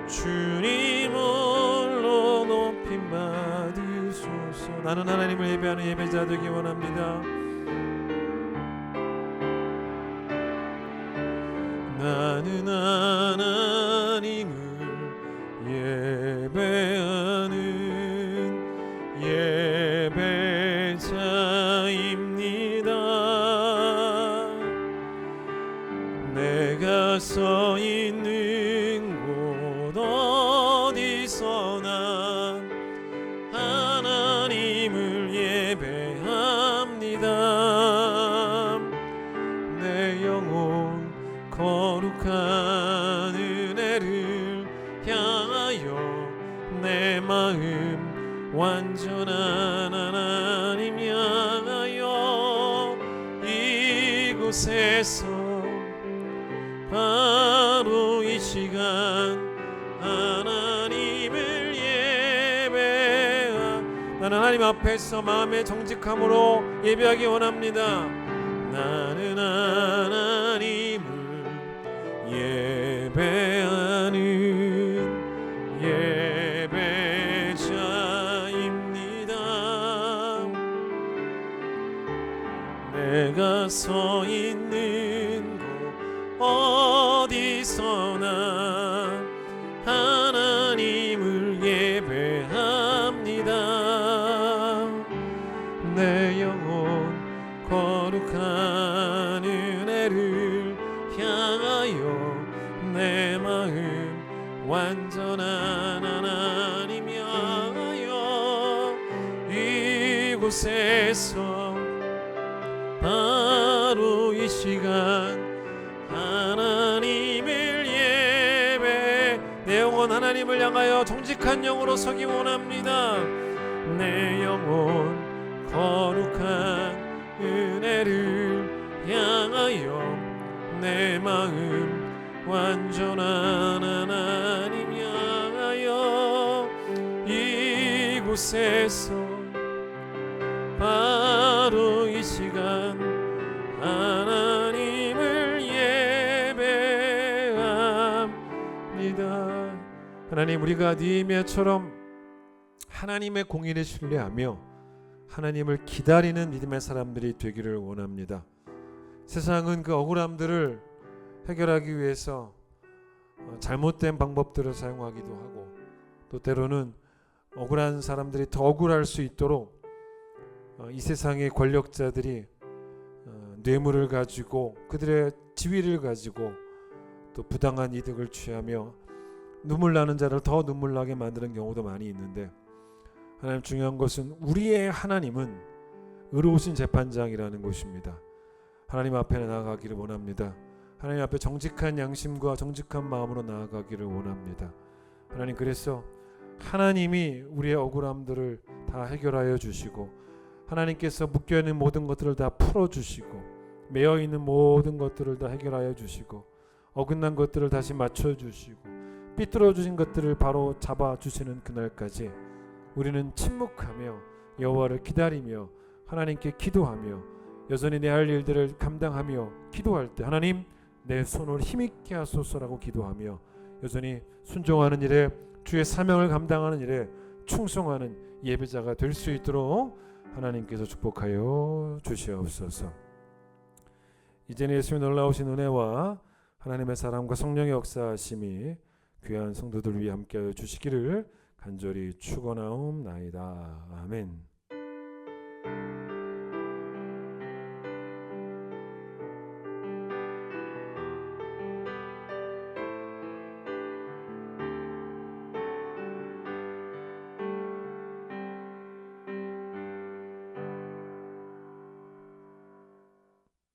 주님 홀로 높임 받으소서. 나는 하나님을 예배하는 예배자 되기 원합니다. 나는 하나님을 예배하는 예배자입니다. 내가 서 있는 곳 어디서나 하나님을 예배합니다. 내 영혼 거룩한 은혜를 향하여 내 마음 완전한 하나님 향하여 이곳에서 바로 이 시간 하나님을 예배하. 나는 하나님 앞에서 마음의 정직함으로 예배하기 원합니다. 나는 하나님을 예배하는 예배자입니다. 내가 서 있는 곳 어디서나 하나님을 예배합니다. 내 영혼 거룩한 은혜를 향하여 내 마음 완전한 하나님 향하여 이곳에서 바로 이 시간 하나님을 예배, 내 영혼 하나님을 향하여 정직한 영으로 서기 원합니다. 내 영혼 거룩한 은혜를 향하여 내 마음 완전한 하나님 향하여 이곳에서 바로 이 시간 하나님을 예배합니다. 하나님, 우리가 느헤미야처럼 하나님의 공의를 신뢰하며 하나님을 기다리는 믿음의 사람들이 되기를 원합니다. 세상은 그 억울함들을 해결하기 위해서 잘못된 방법들을 사용하기도 하고, 또 때로는 억울한 사람들이 더 억울할 수 있도록 이 세상의 권력자들이 뇌물을 가지고 그들의 지위를 가지고 또 부당한 이득을 취하며 눈물 나는 자를 더 눈물 나게 만드는 경우도 많이 있는데, 하나님, 중요한 것은 우리의 하나님은 의로우신 재판장이라는 것입니다. 하나님 앞에 나아가기를 원합니다. 하나님 앞에 정직한 양심과 정직한 마음으로 나아가기를 원합니다. 하나님, 그래서 하나님이 우리의 억울함들을 다 해결하여 주시고, 하나님께서 묶여있는 모든 것들을 다 풀어주시고, 매여있는 모든 것들을 다 해결하여 주시고, 어긋난 것들을 다시 맞춰주시고, 삐뚤어진 것들을 바로 잡아주시는 그날까지 우리는 침묵하며 여호와를 기다리며 하나님께 기도하며 여전히 내 할 일들을 감당하며 기도할 때, 하나님, 내 손을 힘있게 하소서라고 기도하며 여전히 순종하는 일에, 주의 사명을 감당하는 일에 충성하는 예배자가 될 수 있도록 하나님께서 축복하여 주시옵소서. 이제는 예수의 놀라우신 은혜와 하나님의 사랑과 성령의 역사하심이 귀한 성도들 위해 함께하여 주시기를 간절히 축원하옵나이다. 아멘.